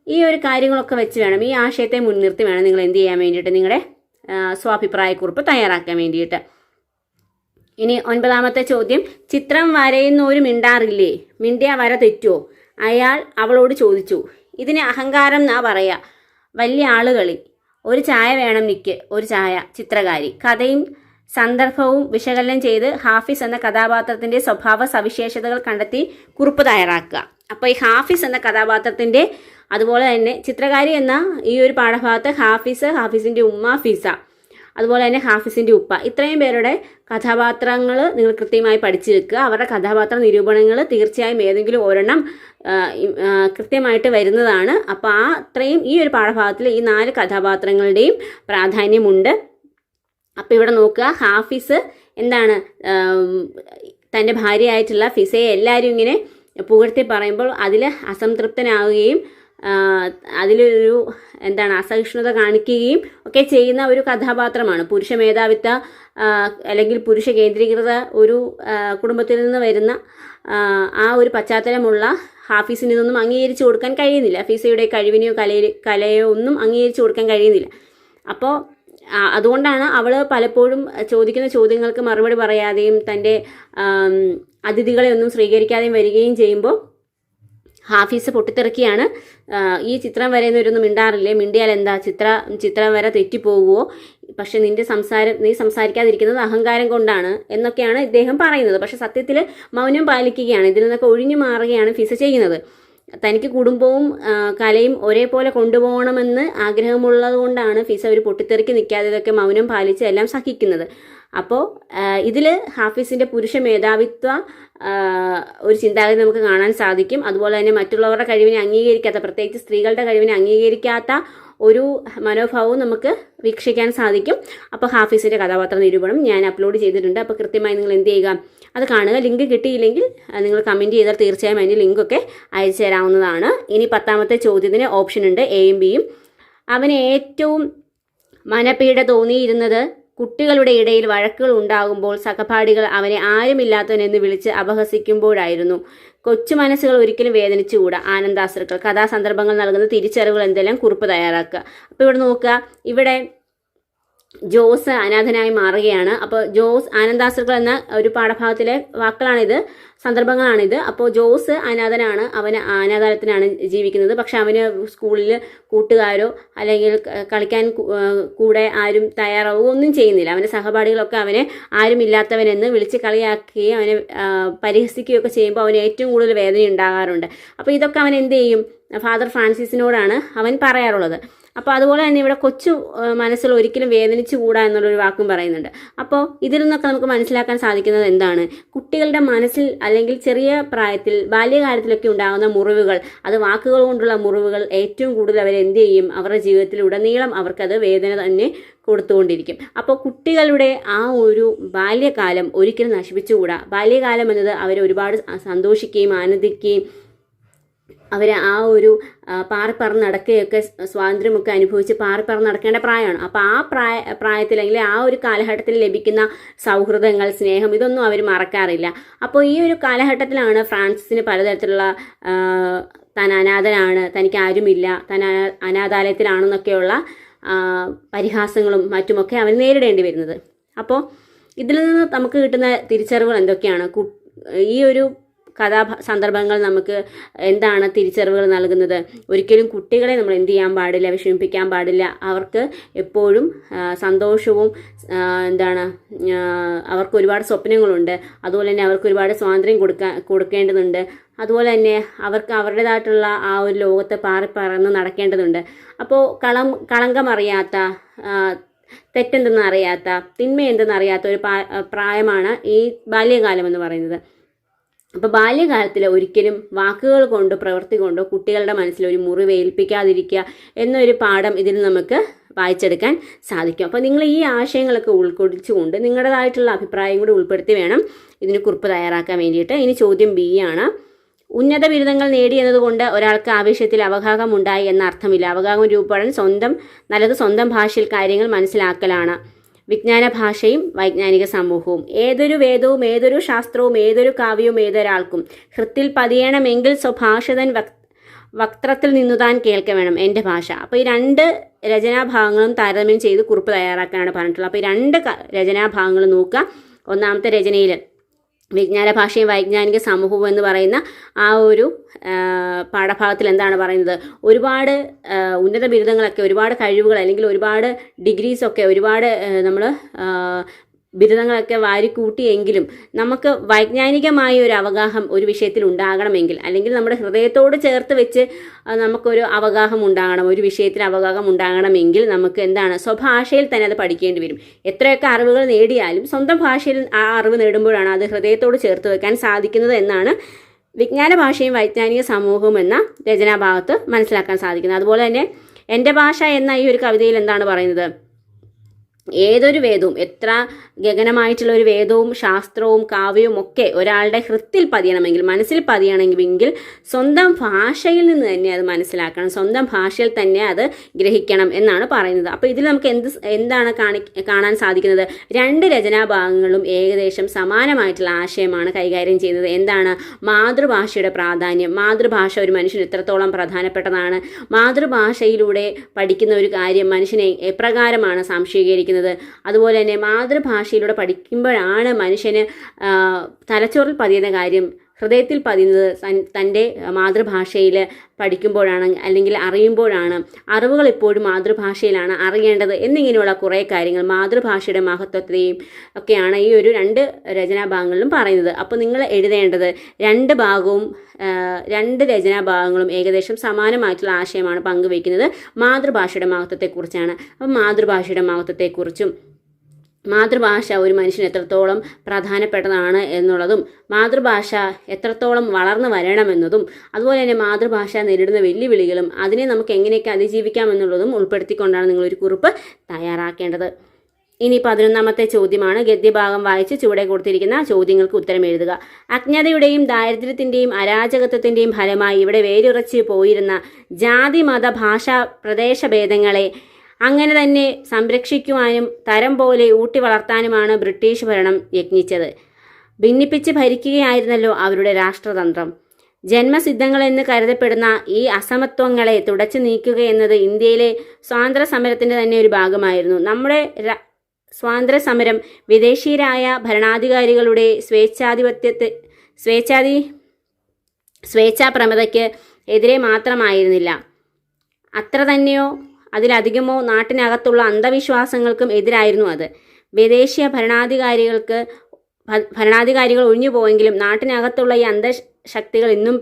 ഈ ഒരു കാര്യങ്ങളൊക്കെ വെച്ച് വേണം, ഈ ആശയത്തെ മുൻനിർത്തി വേണം നിങ്ങൾ എന്ത് ചെയ്യാൻ വേണ്ടിയിട്ട്, നിങ്ങളുടെ സ്വാഭിപ്രായക്കുറിപ്പ് തയ്യാറാക്കാൻ വേണ്ടിയിട്ട്. ഇനി 9ാമത്തെ ചോദ്യം, ചിത്രം വരയുന്നവര് മിണ്ടാറില്ലേ, മിണ്ടിയ വര തെറ്റുമോ? അയാൾ അവളോട് ചോദിച്ചു. ഇതിന് അഹങ്കാരം എന്നാ പറയാ. വലിയ ആളുകളി. ഒരു ചായ വേണം നിക്ക്, ഒരു ചായ. ചിത്രകാരി. കഥയും സന്ദർഭവും വിശകലനം ചെയ്ത് ഹാഫിസ് എന്ന കഥാപാത്രത്തിന്റെ സ്വഭാവ സവിശേഷതകൾ കണ്ടെത്തി കുറിപ്പ് തയ്യാറാക്കുക. അപ്പോൾ ഈ ഹാഫിസ് എന്ന കഥാപാത്രത്തിന്റെ, അതുപോലെ തന്നെ ചിത്രകാരി എന്ന ഈ ഒരു പാഠഭാഗത്ത് ഹാഫിസ്, ഹാഫിസിന്റെ ഉമ്മ ഫിസ, അതുപോലെ തന്നെ ഹാഫിസിന്റെ ഉപ്പ, ഇത്രയും പേരുടെ കഥാപാത്രങ്ങൾ നിങ്ങൾ കൃത്യമായി പഠിച്ചു വെക്കുക. അവരുടെ കഥാപാത്ര നിരൂപണങ്ങൾ തീർച്ചയായും ഏതെങ്കിലും ഒരെണ്ണം കൃത്യമായിട്ട് വരുന്നതാണ്. അപ്പോൾ അത്രയും ഈ ഒരു പാഠഭാഗത്തിൽ ഈ 4 കഥാപാത്രങ്ങളുടെയും പ്രാധാന്യമുണ്ട്. അപ്പോൾ ഇവിടെ നോക്കുക, ഹാഫിസ് എന്താണ്, തൻ്റെ ഭാര്യയായിട്ടുള്ള ഫിസയെ എല്ലാവരും ഇങ്ങനെ പുകഴ്ത്തി പറയുമ്പോൾ അതിൽ അസംതൃപ്തനാവുകയും അതിലൊരു അസഹിഷ്ണുത കാണിക്കുകയും ഒക്കെ ചെയ്യുന്ന ഒരു കഥാപാത്രമാണ്. പുരുഷ മേധാവിത്വ അല്ലെങ്കിൽ പുരുഷ കേന്ദ്രീകൃത ഒരു കുടുംബത്തിൽ നിന്ന് വരുന്ന ആ ഒരു പശ്ചാത്തലമുള്ള ഹാഫിസിന് ഇതൊന്നും അംഗീകരിച്ചു കൊടുക്കാൻ കഴിയുന്നില്ല. ഫിസയുടെ കഴിവിനെയോ കലയോ ഒന്നും അംഗീകരിച്ചു കൊടുക്കാൻ കഴിയുന്നില്ല. അപ്പോൾ അതുകൊണ്ടാണ് അവൾ പലപ്പോഴും ചോദിക്കുന്ന ചോദ്യങ്ങൾക്ക് മറുപടി പറയാതെയും തൻ്റെ അതിഥികളെ ഒന്നും സ്വീകരിക്കാതെയും വരികയും ചെയ്യുമ്പോൾ ഹാഫിസ് പൊട്ടിത്തെറിക്കുകയാണ്. ഈ ചിത്രം വരയുന്നവരൊന്നും മിണ്ടാറില്ലേ, മിണ്ടിയാൽ എന്താ, ചിത്രം വര തെറ്റിപ്പോകുമോ, പക്ഷെ നീ സംസാരിക്കാതിരിക്കുന്നത് അഹങ്കാരം കൊണ്ടാണ് എന്നൊക്കെയാണ് ഇദ്ദേഹം പറയുന്നത്. പക്ഷെ സത്യത്തിൽ മൗനം പാലിക്കുകയാണ്. ഇതിൽ നിന്നൊക്കെ ഒഴിഞ്ഞു മാറുകയാണ് ഫിസ ചെയ്യുന്നത്. തനിക്ക് കുടുംബവും കലയും ഒരേപോലെ കൊണ്ടുപോകണമെന്ന് ആഗ്രഹമുള്ളത് കൊണ്ടാണ് ഫിസ ഒരു പൊട്ടിത്തെറിക്ക് നിൽക്കാതെ ഇതൊക്കെ മൗനം പാലിച്ച് എല്ലാം സഹിക്കുന്നത്. അപ്പോൾ ഇതിൽ ഹാഫിസിൻ്റെ പുരുഷ മേധാവിത്വ ഒരു ചിന്താഗതി നമുക്ക് കാണാൻ സാധിക്കും. അതുപോലെ തന്നെ മറ്റുള്ളവരുടെ കഴിവിനെ അംഗീകരിക്കാത്ത, പ്രത്യേകിച്ച് സ്ത്രീകളുടെ കഴിവിനെ അംഗീകരിക്കാത്ത ഒരു മനോഭാവവും നമുക്ക് വീക്ഷിക്കാൻ സാധിക്കും. അപ്പോൾ ഹാഫിസിൻ്റെ കഥാപാത്ര നിരൂപണം ഞാൻ അപ്ലോഡ് ചെയ്തിട്ടുണ്ട്. അപ്പോൾ കൃത്യമായി നിങ്ങൾ എന്ത് ചെയ്യുക, അത് കാണുക. ലിങ്ക് കിട്ടിയില്ലെങ്കിൽ നിങ്ങൾ കമൻറ്റ് ചെയ്താൽ തീർച്ചയായും അതിൻ്റെ ലിങ്കൊക്കെ അയച്ചു തരാവുന്നതാണ്. ഇനി 10ാമത്തെ ചോദ്യത്തിന് ഓപ്ഷൻ ഉണ്ട്, എയും ബിയും. അവന് ഏറ്റവും മനപീഡ തോന്നിയിരുന്നത് കുട്ടികളുടെ ഇടയിൽ വഴക്കുകൾ ഉണ്ടാകുമ്പോൾ സഹപാഠികൾ അവനെ ആരുമില്ലാത്തവനെന്ന് വിളിച്ച് അപഹസിക്കുമ്പോഴായിരുന്നു. കൊച്ചു മനസ്സുകൾ ഒരിക്കലും വേദനിച്ചുകൂടാ. ആനന്ദാശ്രുക്കൾ. കഥാസന്ദർഭങ്ങൾ നൽകുന്ന തിരിച്ചറിവുകൾ എന്തെല്ലാം കുറിപ്പ് തയ്യാറാക്കുക. അപ്പോൾ ഇവിടെ നോക്കുക, ഇവിടെ ജോസ് അനാഥനായി മാറുകയാണ്. അപ്പോൾ ജോസ്, ആനന്ദാശ്രുക്കൾ എന്ന ഒരു പാഠഭാഗത്തിലെ വാക്കുകളാണിത്, സന്ദർഭങ്ങളാണിത്. അപ്പോൾ ജോസ് അനാഥനാണ്, അവന് അനാഥാലയത്തിലാണ് ജീവിക്കുന്നത്. പക്ഷെ അവന് സ്കൂളിൽ കൂട്ടുകാരോ അല്ലെങ്കിൽ കളിക്കാൻ കൂടെ ആരും തയ്യാറാവുകയോ ഒന്നും ചെയ്യുന്നില്ല. അവൻ്റെ സഹപാഠികളൊക്കെ അവനെ ആരുമില്ലാത്തവനെന്ന് വിളിച്ച് കളിയാക്കുകയും അവനെ പരിഹസിക്കുകയൊക്കെ ചെയ്യുമ്പോൾ അവന് ഏറ്റവും കൂടുതൽ വേദന ഉണ്ടാകാറുണ്ട്. അപ്പോൾ ഇതൊക്കെ അവൻ എന്ത് ചെയ്യും, ഫാദർ ഫ്രാൻസിസിനോടാണ് അവൻ പറയാറുള്ളത്. അപ്പോൾ അതുപോലെ തന്നെ ഇവിടെ കൊച്ചു മനസ്സിൽ ഒരിക്കലും വേദനിച്ചുകൂടാ എന്നുള്ളൊരു വാക്കും പറയുന്നുണ്ട്. അപ്പോൾ ഇതിൽ നിന്നൊക്കെ നമുക്ക് മനസ്സിലാക്കാൻ സാധിക്കുന്നത് എന്താണ്, കുട്ടികളുടെ മനസ്സിൽ അല്ലെങ്കിൽ ചെറിയ പ്രായത്തിൽ ബാല്യകാലത്തിലൊക്കെ ഉണ്ടാകുന്ന മുറിവുകൾ, അത് വാക്കുകൾ കൊണ്ടുള്ള മുറിവുകൾ ഏറ്റവും കൂടുതൽ അവരെന്ത് ചെയ്യും, അവരുടെ ജീവിതത്തിൽ ഉടനീളം അവർക്കത് വേദന തന്നെ കൊടുത്തുകൊണ്ടിരിക്കും. അപ്പോൾ കുട്ടികളുടെ ആ ഒരു ബാല്യകാലം ഒരിക്കലും നശിപ്പിച്ചുകൂടാ. ബാല്യകാലം എന്നത് അവരെ ഒരുപാട് സന്തോഷിക്കുകയും ആനന്ദിക്കുകയും അവർ ആ ഒരു പാറിപ്പറന്ന് നടക്കുകയൊക്കെ സ്വാതന്ത്ര്യമൊക്കെ അനുഭവിച്ച് പാറിപ്പറന്ന് നടക്കേണ്ട പ്രായമാണ്. അപ്പോൾ ആ പ്രായത്തിൽ അല്ലെങ്കിൽ ആ ഒരു കാലഘട്ടത്തിൽ ലഭിക്കുന്ന സൗഹൃദങ്ങൾ, സ്നേഹം, ഇതൊന്നും അവർ മറക്കാറില്ല. അപ്പോൾ ഈ ഒരു കാലഘട്ടത്തിലാണ് ഫ്രാൻസിസിന് പലതരത്തിലുള്ള താൻ അനാഥനാണ്, തനിക്ക് ആരുമില്ല, താൻ അനാഥാലയത്തിലാണെന്നൊക്കെയുള്ള പരിഹാസങ്ങളും മറ്റുമൊക്കെ അവൻ നേരിടേണ്ടി വരുന്നത്. അപ്പോൾ ഇതിൽ നിന്ന് നമുക്ക് കിട്ടുന്ന തിരിച്ചറിവുകൾ എന്തൊക്കെയാണ്? ഈ ഒരു സന്ദർഭങ്ങൾ നമുക്ക് എന്താണ് തിരിച്ചറിവുകൾ നൽകുന്നത്? ഒരിക്കലും കുട്ടികളെ നമ്മൾ എന്ത് ചെയ്യാൻ പാടില്ല, വിഷമിപ്പിക്കാൻ പാടില്ല. അവർക്ക് എപ്പോഴും സന്തോഷവും അവർക്ക് ഒരുപാട് സ്വപ്നങ്ങളുണ്ട്. അതുപോലെ തന്നെ അവർക്ക് ഒരുപാട് സ്വാതന്ത്ര്യം കൊടുക്കേണ്ടതുണ്ട്. അതുപോലെ തന്നെ അവർക്ക് അവരുടേതായിട്ടുള്ള ആ ഒരു ലോകത്തെ പാറിപ്പറന്ന് നടക്കേണ്ടതുണ്ട്. അപ്പോൾ കളങ്കമറിയാത്ത, തെറ്റെന്തെന്ന് അറിയാത്ത, തിന്മ എന്തെന്നറിയാത്ത ഒരു പ്രായമാണ് ഈ ബാല്യകാലം എന്ന് പറയുന്നത്. അപ്പോൾ ബാല്യകാലത്തിൽ ഒരിക്കലും വാക്കുകൾ കൊണ്ടോ പ്രവൃത്തി കൊണ്ടോ കുട്ടികളുടെ മനസ്സിൽ ഒരു മുറിവേൽപ്പിക്കാതിരിക്കുക എന്നൊരു പാഠം ഇതിൽ നമുക്ക് വായിച്ചെടുക്കാൻ സാധിക്കും. അപ്പോൾ നിങ്ങൾ ഈ ആശയങ്ങളൊക്കെ ഉൾക്കൊള്ളിച്ചുകൊണ്ട് നിങ്ങളുടേതായിട്ടുള്ള അഭിപ്രായം കൂടി ഉൾപ്പെടുത്തി വേണം ഇതിന് കുറിപ്പ് തയ്യാറാക്കാൻ വേണ്ടിയിട്ട്. ഇനി ചോദ്യം ബി ആണ്. ഉന്നത ബിരുദങ്ങൾ നേടി എന്നതുകൊണ്ട് ഒരാൾക്ക് ആവശ്യത്തിൽ അവഗാഹം ഉണ്ടായി എന്ന അർത്ഥമില്ല. അവഗാഹം രൂപപ്പെടാൻ സ്വന്തം ഭാഷയിൽ കാര്യങ്ങൾ മനസ്സിലാക്കലാണ്. വിജ്ഞാന ഭാഷയും വൈജ്ഞാനിക സമൂഹവും. ഏതൊരു വേദവും ഏതൊരു ശാസ്ത്രവും ഏതൊരു കാവ്യവും ഏതൊരാൾക്കും ഹൃത്തിൽ പതിയണമെങ്കിൽ സ്വഭാഷതൻ വക്ത്രത്തിൽ നിന്നുതാൻ കേൾക്ക വേണം എൻ്റെ ഭാഷ. അപ്പോൾ ഈ രണ്ട് രചനാഭാഗങ്ങളും താരതമ്യം ചെയ്ത് കുറിപ്പ് തയ്യാറാക്കാനാണ് പറഞ്ഞിട്ടുള്ളത്. അപ്പോൾ ഈ രണ്ട് രചനാഭാഗങ്ങൾ നോക്കുക. ഒന്നാമത്തെ രചനയിൽ വിജ്ഞാന ഭാഷയും വൈജ്ഞാനിക സമൂഹവും എന്ന് പറയുന്ന ആ ഒരു പാഠഭാഗത്തിൽ എന്താണ് പറയുന്നത്? ഒരുപാട് ഉന്നത ബിരുദങ്ങളൊക്കെ, ഒരുപാട് കഴിവുകൾ അല്ലെങ്കിൽ ഒരുപാട് ഡിഗ്രീസൊക്കെ, ഒരുപാട് നമ്മൾ ബിരുദങ്ങളൊക്കെ വാരിക്കൂട്ടിയെങ്കിലും നമുക്ക് വൈജ്ഞാനികമായ ഒരു അവഗാഹം ഒരു വിഷയത്തിൽ ഉണ്ടാകണമെങ്കിൽ, അല്ലെങ്കിൽ നമ്മുടെ ഹൃദയത്തോട് ചേർത്ത് വെച്ച് നമുക്കൊരു അവഗാഹം ഉണ്ടാകണം, ഒരു വിഷയത്തിൽ അവഗാഹം ഉണ്ടാകണമെങ്കിൽ നമുക്ക് എന്താണ്, സ്വഭാഷയിൽ തന്നെ അത് പഠിക്കേണ്ടി വരും. എത്രയൊക്കെ അറിവുകൾ നേടിയാലും സ്വന്തം ഭാഷയിൽ ആ അറിവ് നേടുമ്പോഴാണ് അത് ഹൃദയത്തോട് ചേർത്ത് വെക്കാൻ സാധിക്കുന്നത് എന്നാണ് വിജ്ഞാന ഭാഷയും വൈജ്ഞാനിക സമൂഹവും എന്ന രചനാഭാഗത്ത് മനസ്സിലാക്കാൻ സാധിക്കുന്നത്. അതുപോലെ തന്നെ എൻ്റെ ഭാഷ എന്ന ഈ ഒരു കവിതയിൽ എന്താണ് പറയുന്നത്? ഏതൊരു വേദവും, എത്ര ഗഗനമായിട്ടുള്ള ഒരു വേദവും ശാസ്ത്രവും കാവ്യവും ഒക്കെ ഒരാളുടെ ഹൃത്തിൽ പതിയണമെങ്കിൽ, മനസ്സിൽ പതിയണമെങ്കിൽ സ്വന്തം ഭാഷയിൽ നിന്ന് തന്നെ അത് മനസ്സിലാക്കണം, സ്വന്തം ഭാഷയിൽ തന്നെ അത് ഗ്രഹിക്കണം എന്നാണ് പറയുന്നത്. അപ്പോൾ ഇതിൽ നമുക്ക് എന്താണ് കാണാൻ സാധിക്കുന്നത്? രണ്ട് രചനാഭാഗങ്ങളും ഏകദേശം സമാനമായിട്ടുള്ള ആശയമാണ് കൈകാര്യം ചെയ്യുന്നത്. എന്താണ്? മാതൃഭാഷയുടെ പ്രാധാന്യം, മാതൃഭാഷ ഒരു മനുഷ്യന് എത്രത്തോളം പ്രധാനപ്പെട്ടതാണ്, മാതൃഭാഷയിലൂടെ പഠിക്കുന്ന ഒരു കാര്യം മനുഷ്യനെ എപ്രകാരമാണ് സംശീകരിക്കുന്നത്, അതുപോലെ തന്നെ മാതൃഭാഷയിലൂടെ പഠിക്കുമ്പോഴാണ് മനുഷ്യന് തലച്ചോറിൽ പതിയുന്ന കാര്യം ഹൃദയത്തിൽ പതിയുന്നത് തൻ്റെ മാതൃഭാഷയിൽ പഠിക്കുമ്പോഴാണ്, അല്ലെങ്കിൽ അറിയുമ്പോഴാണ്. അറിവുകൾ എപ്പോഴും മാതൃഭാഷയിലാണ് അറിയേണ്ടത് എന്നിങ്ങനെയുള്ള കുറേ കാര്യങ്ങൾ മാതൃഭാഷയുടെ മഹത്വത്തെയും ഒക്കെയാണ് ഈ ഒരു രണ്ട് രചനാഭാഗങ്ങളിലും പറയുന്നത്. അപ്പോൾ നിങ്ങൾ എഴുതേണ്ടത് രണ്ട് രചനാഭാഗങ്ങളും ഏകദേശം സമാനമായിട്ടുള്ള ആശയമാണ് പങ്കുവയ്ക്കുന്നത്. മാതൃഭാഷയുടെ മഹത്വത്തെക്കുറിച്ചാണ്. അപ്പം മാതൃഭാഷയുടെ മഹത്വത്തെക്കുറിച്ചും മാതൃഭാഷ ഒരു മനുഷ്യന് എത്രത്തോളം പ്രധാനപ്പെട്ടതാണ് എന്നുള്ളതും മാതൃഭാഷ എത്രത്തോളം വളർന്നു വരണമെന്നതും അതുപോലെ തന്നെ മാതൃഭാഷ നേരിടുന്ന വെല്ലുവിളികളും അതിനെ നമുക്ക് എങ്ങനെയൊക്കെ അതിജീവിക്കാം എന്നുള്ളതും ഉൾപ്പെടുത്തിക്കൊണ്ടാണ് നിങ്ങളൊരു കുറിപ്പ് തയ്യാറാക്കേണ്ടത്. ഇനി 11ാമത്തെ ചോദ്യമാണ്. ഗദ്യഭാഗം വായിച്ച് ചുവടെ കൊടുത്തിരിക്കുന്ന ചോദ്യങ്ങൾക്ക് ഉത്തരം എഴുതുക. അജ്ഞതയുടെയും ദാരിദ്ര്യത്തിൻ്റെയും അരാജകത്വത്തിൻ്റെയും ഫലമായി ഇവിടെ വേരുറച്ച് പോയിരുന്ന ജാതി മത ഭാഷാ പ്രദേശഭേദങ്ങളെ അങ്ങനെ തന്നെ സംരക്ഷിക്കുവാനും തരം പോലെ ഊട്ടി വളർത്താനുമാണ് ബ്രിട്ടീഷ് ഭരണം യത്നിച്ചത്. ഭിന്നിപ്പിച്ച് ഭരിക്കുകയായിരുന്നല്ലോ അവരുടെ രാഷ്ട്രതന്ത്രം. ജന്മസിദ്ധങ്ങളെന്ന് കരുതപ്പെടുന്ന ഈ അസമത്വങ്ങളെ തുടച്ചു നീക്കുക എന്നത് ഇന്ത്യയിലെ സ്വാതന്ത്ര്യ സമരത്തിൻ്റെ തന്നെ ഒരു ഭാഗമായിരുന്നു. നമ്മുടെ സ്വാതന്ത്ര്യ സമരം വിദേശീയരായ ഭരണാധികാരികളുടെ സ്വേച്ഛാപ്രമതയ്ക്ക് എതിരെ മാത്രമായിരുന്നില്ല. അത്ര തന്നെയോ അതിലധികമോ നാട്ടിനകത്തുള്ള അന്ധവിശ്വാസങ്ങൾക്കും എതിരായിരുന്നു അത്. വിദേശീയ ഭരണാധികാരികൾ ഒഴിഞ്ഞു പോയെങ്കിലും നാട്ടിനകത്തുള്ള ഈ അന്ധശക്തികൾ ഇന്നും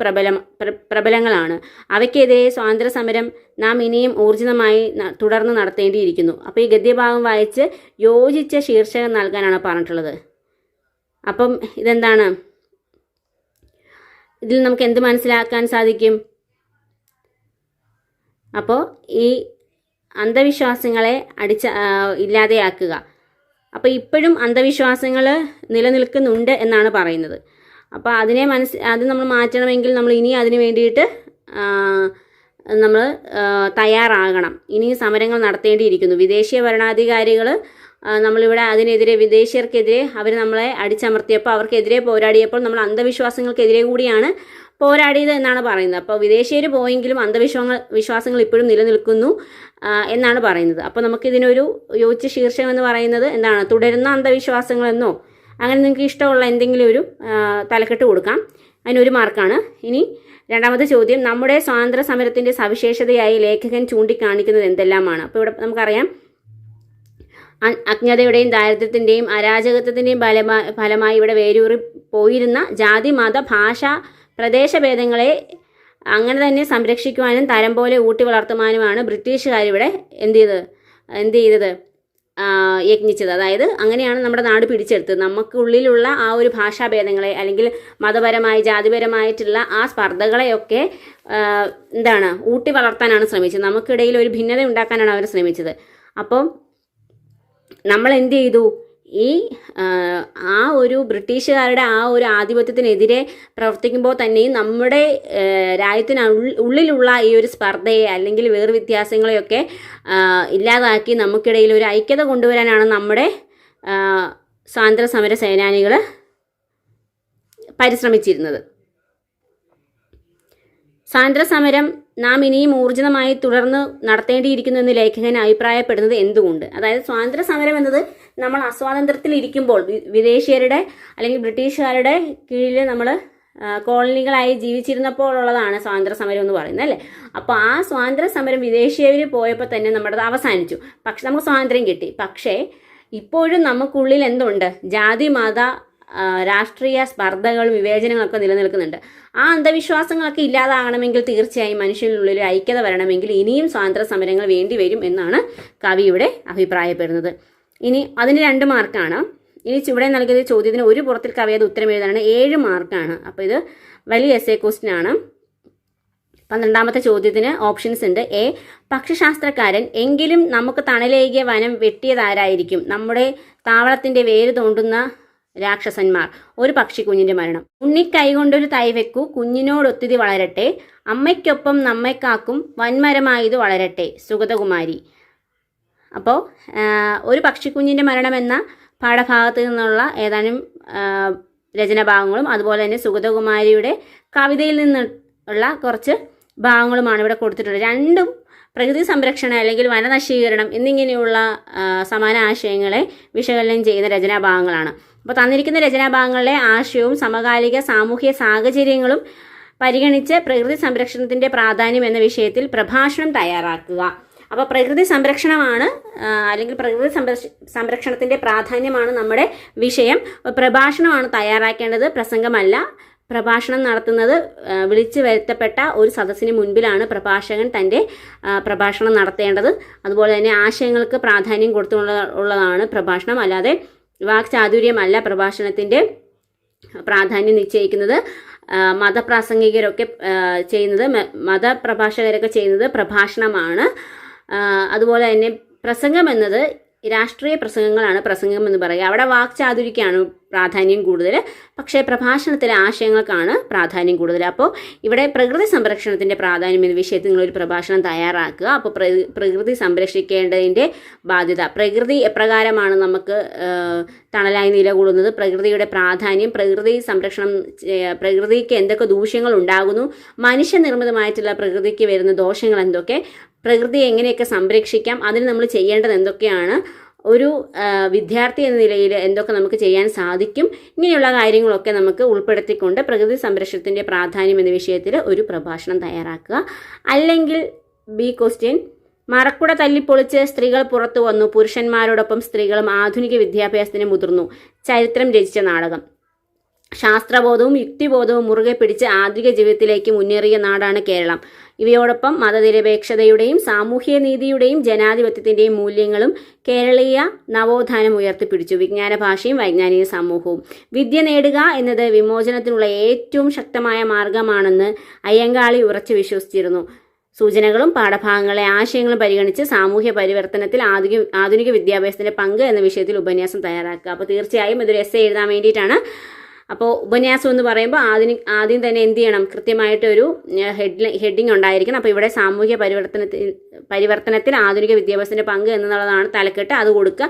പ്രബലങ്ങളാണ്. അവയ്ക്കെതിരെ സ്വാതന്ത്ര്യ സമരം നാം ഇനിയും ഊർജിതമായി തുടർന്ന് നടത്തേണ്ടിയിരിക്കുന്നു. അപ്പോൾ ഈ ഗദ്യഭാഗം വായിച്ച് യോജിച്ച ശീർഷകം നൽകാനാണ് പറഞ്ഞിട്ടുള്ളത്. അപ്പം ഇതെന്താണ്? ഇതിൽ നമുക്ക് എന്ത് മനസ്സിലാക്കാൻ സാധിക്കും? അപ്പോൾ ഈ അന്ധവിശ്വാസങ്ങളെ ഇല്ലാതെയാക്കുക. അപ്പോൾ ഇപ്പോഴും അന്ധവിശ്വാസങ്ങൾ നിലനിൽക്കുന്നുണ്ട് എന്നാണ് പറയുന്നത്. അപ്പോൾ അത് നമ്മൾ മാറ്റണമെങ്കിൽ നമ്മൾ ഇനി അതിന് വേണ്ടിയിട്ട് നമ്മൾ തയ്യാറാകണം. ഇനി സമരങ്ങൾ നടത്തേണ്ടിയിരിക്കുന്നു. വിദേശീയ ഭരണാധികാരികൾ നമ്മളിവിടെ അതിനെതിരെ, വിദേശീയർക്കെതിരെ അവർ നമ്മളെ അടിച്ചമർത്തിയപ്പോൾ, അവർക്കെതിരെ പോരാടിയപ്പോൾ നമ്മൾ അന്ധവിശ്വാസങ്ങൾക്കെതിരെ കൂടിയാണ് പോരാടിയത് എന്നാണ് പറയുന്നത്. അപ്പോൾ വിദേശീയർ പോയെങ്കിലും വിശ്വാസങ്ങൾ ഇപ്പോഴും നിലനിൽക്കുന്നു എന്നാണ് പറയുന്നത്. അപ്പോൾ നമുക്കിതിനൊരു യോജിച്ച ശീർഷകം എന്ന് പറയുന്നത് എന്താണ്? തുടരുന്ന അന്ധവിശ്വാസങ്ങളെന്നോ അങ്ങനെ നിങ്ങൾക്ക് ഇഷ്ടമുള്ള എന്തെങ്കിലും ഒരു തലക്കെട്ട് കൊടുക്കാം. അതിനൊരു മാർക്കാണ്. ഇനി 2ാമത്തെ ചോദ്യം. നമ്മുടെ സ്വാതന്ത്ര്യ സമരത്തിൻ്റെ സവിശേഷതയായി ലേഖകൻ ചൂണ്ടിക്കാണിക്കുന്നത് എന്തെല്ലാമാണ്? അപ്പോൾ ഇവിടെ നമുക്കറിയാം, അജ്ഞതയുടെയും ദാരിദ്ര്യത്തിൻ്റെയും അരാജകത്വത്തിൻ്റെയും ഫലമായി ഇവിടെ വേരൂറി പോയിരുന്ന ജാതി മത ഭാഷ പ്രദേശഭേദങ്ങളെ അങ്ങനെ തന്നെ സംരക്ഷിക്കുവാനും തരം പോലെ ഊട്ടി വളർത്തുവാനുമാണ് ബ്രിട്ടീഷുകാരിവിടെ എന്ത് ചെയ്തത് യത്നിച്ചത്. അതായത് അങ്ങനെയാണ് നമ്മുടെ നാട് പിടിച്ചെടുത്തത്. നമുക്കുള്ളിലുള്ള ആ ഒരു ഭാഷാഭേദങ്ങളെ അല്ലെങ്കിൽ മതപരമായി ജാതിപരമായിട്ടുള്ള ആ സ്പർദ്ധകളെയൊക്കെ ഊട്ടി വളർത്താനാണ് ശ്രമിച്ചത്. നമുക്കിടയിൽ ഒരു ഭിന്നത ഉണ്ടാക്കാനാണ് അവർ ശ്രമിച്ചത്. അപ്പോൾ നമ്മൾ എന്ത് ചെയ്തു, ഈ ആ ഒരു ബ്രിട്ടീഷുകാരുടെ ആ ഒരു ആധിപത്യത്തിനെതിരെ പ്രവർത്തിക്കുമ്പോൾ തന്നെയും നമ്മുടെ രാജ്യത്തിന് ഉള്ളിലുള്ള ഈ ഒരു സ്പർദ്ധയെ അല്ലെങ്കിൽ വേർവ്യത്യാസങ്ങളെയൊക്കെ ഇല്ലാതാക്കി നമുക്കിടയിൽ ഒരു ഐക്യത കൊണ്ടുവരാനാണ് നമ്മുടെ സ്വാതന്ത്ര്യ സമര സേനാനികൾ പരിശ്രമിച്ചിരുന്നത്. സ്വാതന്ത്ര്യ സമരം നാം ഇനിയും ഊർജിതമായി തുടർന്ന് നടത്തേണ്ടിയിരിക്കുന്നു എന്ന് ലേഖകൻ അഭിപ്രായപ്പെടുന്നത് എന്തുകൊണ്ട്? അതായത് സ്വാതന്ത്ര്യ സമരം എന്നത് നമ്മൾ അസ്വാതന്ത്ര്യത്തിൽ ഇരിക്കുമ്പോൾ വിദേശീയരുടെ അല്ലെങ്കിൽ ബ്രിട്ടീഷുകാരുടെ കീഴിൽ നമ്മൾ കോളനികളായി ജീവിച്ചിരുന്നപ്പോൾ ഉള്ളതാണ് സ്വാതന്ത്ര്യ സമരം എന്ന് പറയുന്നത്, അല്ലേ? അപ്പോൾ ആ സ്വാതന്ത്ര്യ സമരം വിദേശീയർ പോയപ്പോൾ തന്നെ നമ്മുടെ അവസാനിച്ചു. പക്ഷെ നമുക്ക് സ്വാതന്ത്ര്യം കിട്ടി. പക്ഷേ ഇപ്പോഴും നമുക്കുള്ളിൽ എന്തുണ്ട്? ജാതി മത രാഷ്ട്രീയ സ്പർദ്ധകളും വിവേചനങ്ങളൊക്കെ നിലനിൽക്കുന്നുണ്ട്. ആ അന്ധവിശ്വാസങ്ങളൊക്കെ ഇല്ലാതാകണമെങ്കിൽ തീർച്ചയായും മനുഷ്യനുള്ളിൽ ഐക്യത വരണമെങ്കിൽ ഇനിയും സ്വാതന്ത്ര്യ സമരങ്ങൾ വേണ്ടി വരും എന്നാണ് കവി ഇവിടെ അഭിപ്രായപ്പെടുന്നത്. ഇനി അതിന് 2 മാർക്കാണ്. ഇനി ഇവിടെ നൽകിയ ചോദ്യത്തിന് ഒരു പുറത്തിൽ കവി അത് ഉത്തരം എഴുതാനാണ് 7 മാർക്കാണ്. അപ്പോൾ ഇത് വലിയ എസ്സേ ക്വസ്റ്റ്യൻ ആണ്. 12ാമത്തെ ചോദ്യത്തിന് ഓപ്ഷൻസ് ഉണ്ട്. എ, പക്ഷിശാസ്ത്രക്കാരൻ എങ്കിലും നമുക്ക് തണലേകിയ വനം വെട്ടിയതാരായിരിക്കും? നമ്മുടെ താവളത്തിന്റെ വേര് തോണ്ടുന്ന രാക്ഷസന്മാർ. ഒരു പക്ഷിക്കുഞ്ഞിന്റെ മരണം. ഉണ്ണിക്കൈകൊണ്ടൊരു തൈ വെക്കൂ, കുഞ്ഞിനോടൊത്തിരി വളരട്ടെ, അമ്മയ്ക്കൊപ്പം നമ്മയ്ക്കാക്കും, വൻമരമായത് വളരട്ടെ. സുഗതകുമാരി. അപ്പോൾ ഒരു പക്ഷിക്കുഞ്ഞിന്റെ മരണം എന്ന പാഠഭാഗത്ത് നിന്നുള്ള ഏതാനും രചനാഭാഗങ്ങളും അതുപോലെ തന്നെ സുഗതകുമാരിയുടെ കവിതയിൽ നിന്നുള്ള കുറച്ച് ഭാഗങ്ങളുമാണ് ഇവിടെ കൊടുത്തിട്ടുള്ളത്. രണ്ടും പ്രകൃതി സംരക്ഷണം അല്ലെങ്കിൽ വനനശീകരണം എന്നിങ്ങനെയുള്ള സമാന ആശയങ്ങളെ വിശകലനം ചെയ്യുന്ന രചനാഭാഗങ്ങളാണ്. അപ്പോൾ തന്നിരിക്കുന്ന രചനാഭാഗങ്ങളിലെ ആശയവും സമകാലിക സാമൂഹ്യ സാഹചര്യങ്ങളും പരിഗണിച്ച് പ്രകൃതി സംരക്ഷണത്തിൻ്റെ പ്രാധാന്യം എന്ന വിഷയത്തിൽ പ്രഭാഷണം തയ്യാറാക്കുക. അപ്പോൾ പ്രകൃതി സംരക്ഷണമാണ് അല്ലെങ്കിൽ പ്രകൃതി സംരക്ഷണത്തിൻ്റെ പ്രാധാന്യമാണ് നമ്മുടെ വിഷയം. പ്രഭാഷണമാണ് തയ്യാറാക്കേണ്ടത്, പ്രസംഗമല്ല. പ്രഭാഷണം നടത്തുന്നത് വിളിച്ചു വരുത്തപ്പെട്ട ഒരു സദസ്സിന് മുൻപിലാണ് പ്രഭാഷകൻ തൻ്റെ പ്രഭാഷണം നടത്തേണ്ടത്. അതുപോലെ തന്നെ ആശയങ്ങൾക്ക് പ്രാധാന്യം കൊടുത്തുള്ളതാണ് പ്രഭാഷണം. അല്ലാതെ വാക്ചാതുര്യമല്ല പ്രഭാഷണത്തിൻ്റെ പ്രാധാന്യം നിശ്ചയിക്കുന്നത്. മതപ്രാസംഗികരൊക്കെ ചെയ്യുന്നത്, മതപ്രഭാഷകരൊക്കെ ചെയ്യുന്നത് പ്രഭാഷണമാണ്. അതുപോലെ തന്നെ പ്രസംഗം എന്നത് രാഷ്ട്രീയ പ്രസംഗങ്ങളാണ് പ്രസംഗം എന്ന് പറയുക. അവിടെ വാക്ചാതുര്യക്കാണ് പ്രാധാന്യം കൂടുതൽ, പക്ഷേ പ്രഭാഷണത്തിലെ ആശയങ്ങൾക്കാണ് പ്രാധാന്യം കൂടുതൽ. അപ്പോൾ ഇവിടെ പ്രകൃതി സംരക്ഷണത്തിൻ്റെ പ്രാധാന്യം എന്ന വിഷയത്തിൽ നിങ്ങളൊരു പ്രഭാഷണം തയ്യാറാക്കുക. അപ്പോൾ പ്രകൃതി സംരക്ഷിക്കേണ്ടതിൻ്റെ ബാധ്യത, പ്രകൃതി എപ്രകാരമാണ് നമുക്ക് തണലായി നിലകൊള്ളുന്നത്, പ്രകൃതിയുടെ പ്രാധാന്യം, പ്രകൃതി സംരക്ഷണം, പ്രകൃതിക്ക് എന്തൊക്കെ ദൂഷ്യങ്ങൾ ഉണ്ടാകുന്നു, മനുഷ്യനിർമ്മിതമായിട്ടുള്ള പ്രകൃതിക്ക് വരുന്ന ദോഷങ്ങൾ എന്തൊക്കെ, പ്രകൃതിയെ എങ്ങനെയൊക്കെ സംരക്ഷിക്കാം, അതിന് നമ്മൾ ചെയ്യേണ്ടത് എന്തൊക്കെയാണ്, ഒരു വിദ്യാർത്ഥി എന്ന നിലയിൽ എന്തൊക്കെ നമുക്ക് ചെയ്യാൻ സാധിക്കും, ഇങ്ങനെയുള്ള കാര്യങ്ങളൊക്കെ നമുക്ക് ഉൾപ്പെടുത്തിക്കൊണ്ട് പ്രകൃതി സംരക്ഷണത്തിൻ്റെ പ്രാധാന്യം എന്ന വിഷയത്തിൽ ഒരു പ്രഭാഷണം തയ്യാറാക്കുക. അല്ലെങ്കിൽ ബി ക്വസ്റ്റ്യൻ, മറക്കുട തല്ലിപ്പൊളിച്ച് സ്ത്രീകൾ പുറത്തു വന്നു, പുരുഷന്മാരോടൊപ്പം സ്ത്രീകളും ആധുനിക വിദ്യാഭ്യാസത്തിന് മുതിർന്നു. ചരിത്രം രചിച്ച നാടകം. ശാസ്ത്രബോധവും യുക്തിബോധവും മുറുകെ പിടിച്ച് ആധുനിക ജീവിതത്തിലേക്ക് മുന്നേറിയ നാടാണ് കേരളം. ഇവയോടൊപ്പം മതനിരപേക്ഷതയുടെയും സാമൂഹ്യ നീതിയുടെയും ജനാധിപത്യത്തിൻ്റെയും മൂല്യങ്ങളും കേരളീയ നവോത്ഥാനം ഉയർത്തിപ്പിടിച്ചു. വിജ്ഞാന ഭാഷയും വൈജ്ഞാനിക സമൂഹവും. വിദ്യ നേടുക എന്നത് വിമോചനത്തിനുള്ള ഏറ്റവും ശക്തമായ മാർഗമാണെന്ന് അയ്യങ്കാളി ഉറച്ചു വിശ്വസിച്ചിരുന്നു. സൂചനകളും പാഠഭാഗങ്ങളെ ആശയങ്ങളും പരിഗണിച്ച് സാമൂഹ്യ പരിവർത്തനത്തിൽ ആധുനിക വിദ്യാഭ്യാസത്തിൻ്റെ പങ്ക് എന്ന വിഷയത്തിൽ ഉപന്യാസം തയ്യാറാക്കുക. അപ്പോൾ തീർച്ചയായും ഇതൊരു എസ്സേ എഴുതാൻ വേണ്ടിയിട്ടാണ്. അപ്പോൾ ഉപന്യാസം എന്ന് പറയുമ്പോൾ ആദ്യം തന്നെ എന്ത് ചെയ്യണം, കൃത്യമായിട്ട് ഒരു ഹെഡിങ് ഉണ്ടായിരിക്കണം. അപ്പോൾ ഇവിടെ സാമൂഹ്യ പരിവർത്തനത്തിൽ ആധുനിക വിദ്യാഭ്യാസത്തിൻ്റെ പങ്ക് എന്നുള്ളതാണ് തലക്കെട്ട്. അത് കൊടുക്കുക,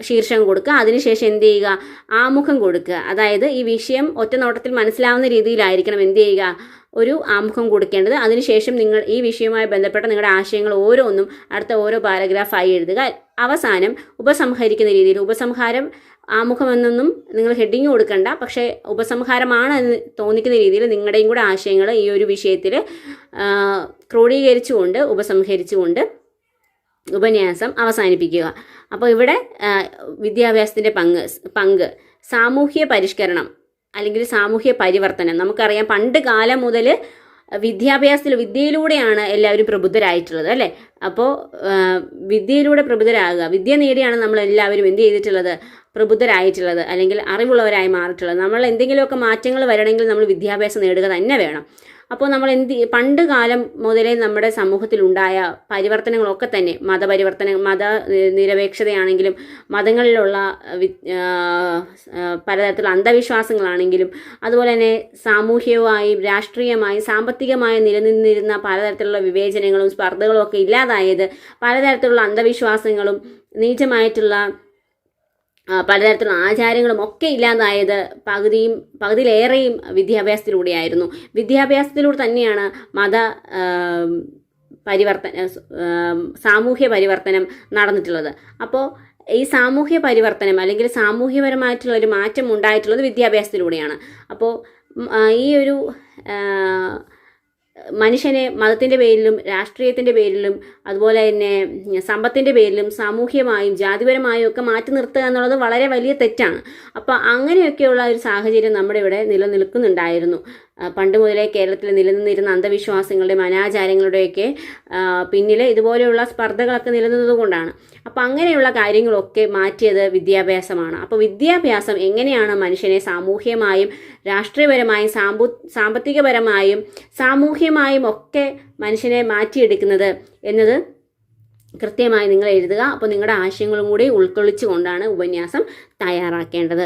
ശീർഷകം കൊടുക്കുക. അതിനുശേഷം എന്ത് ചെയ്യുക, ആമുഖം കൊടുക്കുക. അതായത് ഈ വിഷയം ഒറ്റ നോട്ടത്തിൽ മനസ്സിലാവുന്ന രീതിയിലായിരിക്കണം എന്ത് ചെയ്യുക, ഒരു ആമുഖം കൊടുക്കേണ്ടത്. അതിനുശേഷം നിങ്ങൾ ഈ വിഷയവുമായി ബന്ധപ്പെട്ട നിങ്ങളുടെ ആശയങ്ങൾ ഓരോന്നും അടുത്ത ഓരോ പാരഗ്രാഫായി എഴുതുക. അവസാനം ഉപസംഹരിക്കുന്ന രീതിയിൽ, ഉപസംഹാരം ആമുഖമെന്നൊന്നും നിങ്ങൾ ഹെഡിങ് കൊടുക്കണ്ട, പക്ഷേ ഉപസംഹാരമാണ് എന്ന് തോന്നിക്കുന്ന രീതിയിൽ നിങ്ങളുടെയും കൂടെ ആശയങ്ങൾ ഈ ഒരു വിഷയത്തിൽ ക്രോഡീകരിച്ചുകൊണ്ട് ഉപസംഹരിച്ചുകൊണ്ട് ഉപന്യാസം അവസാനിപ്പിക്കുക. അപ്പോൾ ഇവിടെ വിദ്യാഭ്യാസത്തിൻ്റെ പങ്ക് സാമൂഹ്യ പരിഷ്കരണം അല്ലെങ്കിൽ സാമൂഹ്യ പരിവർത്തനം. നമുക്കറിയാം പണ്ട് കാലം മുതൽ വിദ്യയിലൂടെയാണ് എല്ലാവരും പ്രബുദ്ധരായിട്ടുള്ളത്, അല്ലേ? അപ്പോൾ വിദ്യയിലൂടെ പ്രബുദ്ധരാകുക, വിദ്യ നേടിയാണ് നമ്മൾ എല്ലാവരും എന്ത് ചെയ്തിട്ടുള്ളത്, പ്രബുദ്ധരായിട്ടുള്ളത് അല്ലെങ്കിൽ അറിവുള്ളവരായി മാറിയിട്ടുള്ളത്. നമ്മൾ എന്തെങ്കിലുമൊക്കെ മാറ്റങ്ങൾ വരണമെങ്കിൽ നമ്മൾ വിദ്യാഭ്യാസം നേടുക തന്നെ വേണം. അപ്പോൾ നമ്മൾ പണ്ട് കാലം മുതലേ നമ്മുടെ സമൂഹത്തിലുണ്ടായ പരിവർത്തനങ്ങളൊക്കെ തന്നെ മത നിരപേക്ഷതയാണെങ്കിലും മതങ്ങളിലുള്ള പലതരത്തിലുള്ള അന്ധവിശ്വാസങ്ങളാണെങ്കിലും അതുപോലെ തന്നെ സാമൂഹികമായും രാഷ്ട്രീയമായും സാമ്പത്തികമായും നിലനിന്നിരുന്ന പലതരത്തിലുള്ള വിവേചനങ്ങളും സ്പർദ്ധകളും ഒക്കെ ഇല്ലാതായത്, പലതരത്തിലുള്ള അന്ധവിശ്വാസങ്ങളും നീചമായിട്ടുള്ള പലതരത്തിലുള്ള ആചാരങ്ങളും ഒക്കെ ഇല്ലാതായത് പകുതിയിലേറെയും വിദ്യാഭ്യാസത്തിലൂടെയായിരുന്നു. വിദ്യാഭ്യാസത്തിലൂടെ തന്നെയാണ് സാമൂഹ്യ പരിവർത്തനം നടന്നിട്ടുള്ളത്. അപ്പോൾ ഈ സാമൂഹ്യ പരിവർത്തനം അല്ലെങ്കിൽ സാമൂഹ്യപരമായിട്ടുള്ള ഒരു മാറ്റം ഉണ്ടായിട്ടുള്ളത് വിദ്യാഭ്യാസത്തിലൂടെയാണ്. അപ്പോൾ ഈ ഒരു മനുഷ്യനെ മതത്തിൻ്റെ പേരിലും രാഷ്ട്രീയത്തിൻ്റെ പേരിലും അതുപോലെ തന്നെ സമ്പത്തിൻ്റെ പേരിലും സാമൂഹ്യമായും ജാതിപരമായും ഒക്കെ മാറ്റി നിർത്തുക എന്നുള്ളത് വളരെ വലിയ തെറ്റാണ്. അപ്പോൾ അങ്ങനെയൊക്കെയുള്ള ഒരു സാഹചര്യം നമ്മുടെ ഇവിടെ നിലനിൽക്കുന്നുണ്ടായിരുന്നു. പണ്ട് മുതലേ കേരളത്തിൽ നിലനിന്നിരുന്ന അന്ധവിശ്വാസങ്ങളുടെയും അനാചാരങ്ങളുടെയൊക്കെ പിന്നിൽ ഇതുപോലെയുള്ള സ്പർദ്ധകളൊക്കെ നിലനിന്നതുകൊണ്ടാണ്. അപ്പോൾ അങ്ങനെയുള്ള കാര്യങ്ങളൊക്കെ മാറ്റിയത് വിദ്യാഭ്യാസമാണ്. അപ്പോൾ വിദ്യാഭ്യാസം എങ്ങനെയാണ് മനുഷ്യനെ സാമൂഹ്യമായും രാഷ്ട്രീയപരമായും സാമ്പത്തികപരമായും സാമൂഹ്യമായും ഒക്കെ മനുഷ്യനെ മാറ്റിയെടുക്കുന്നത് എന്നത് കൃത്യമായി നിങ്ങൾ എഴുതുക. അപ്പോൾ നിങ്ങളുടെ ആശയങ്ങളും കൂടി ഉൾക്കൊള്ളിച്ചുകൊണ്ടാണ് ഉപന്യാസം തയ്യാറാക്കേണ്ടത്.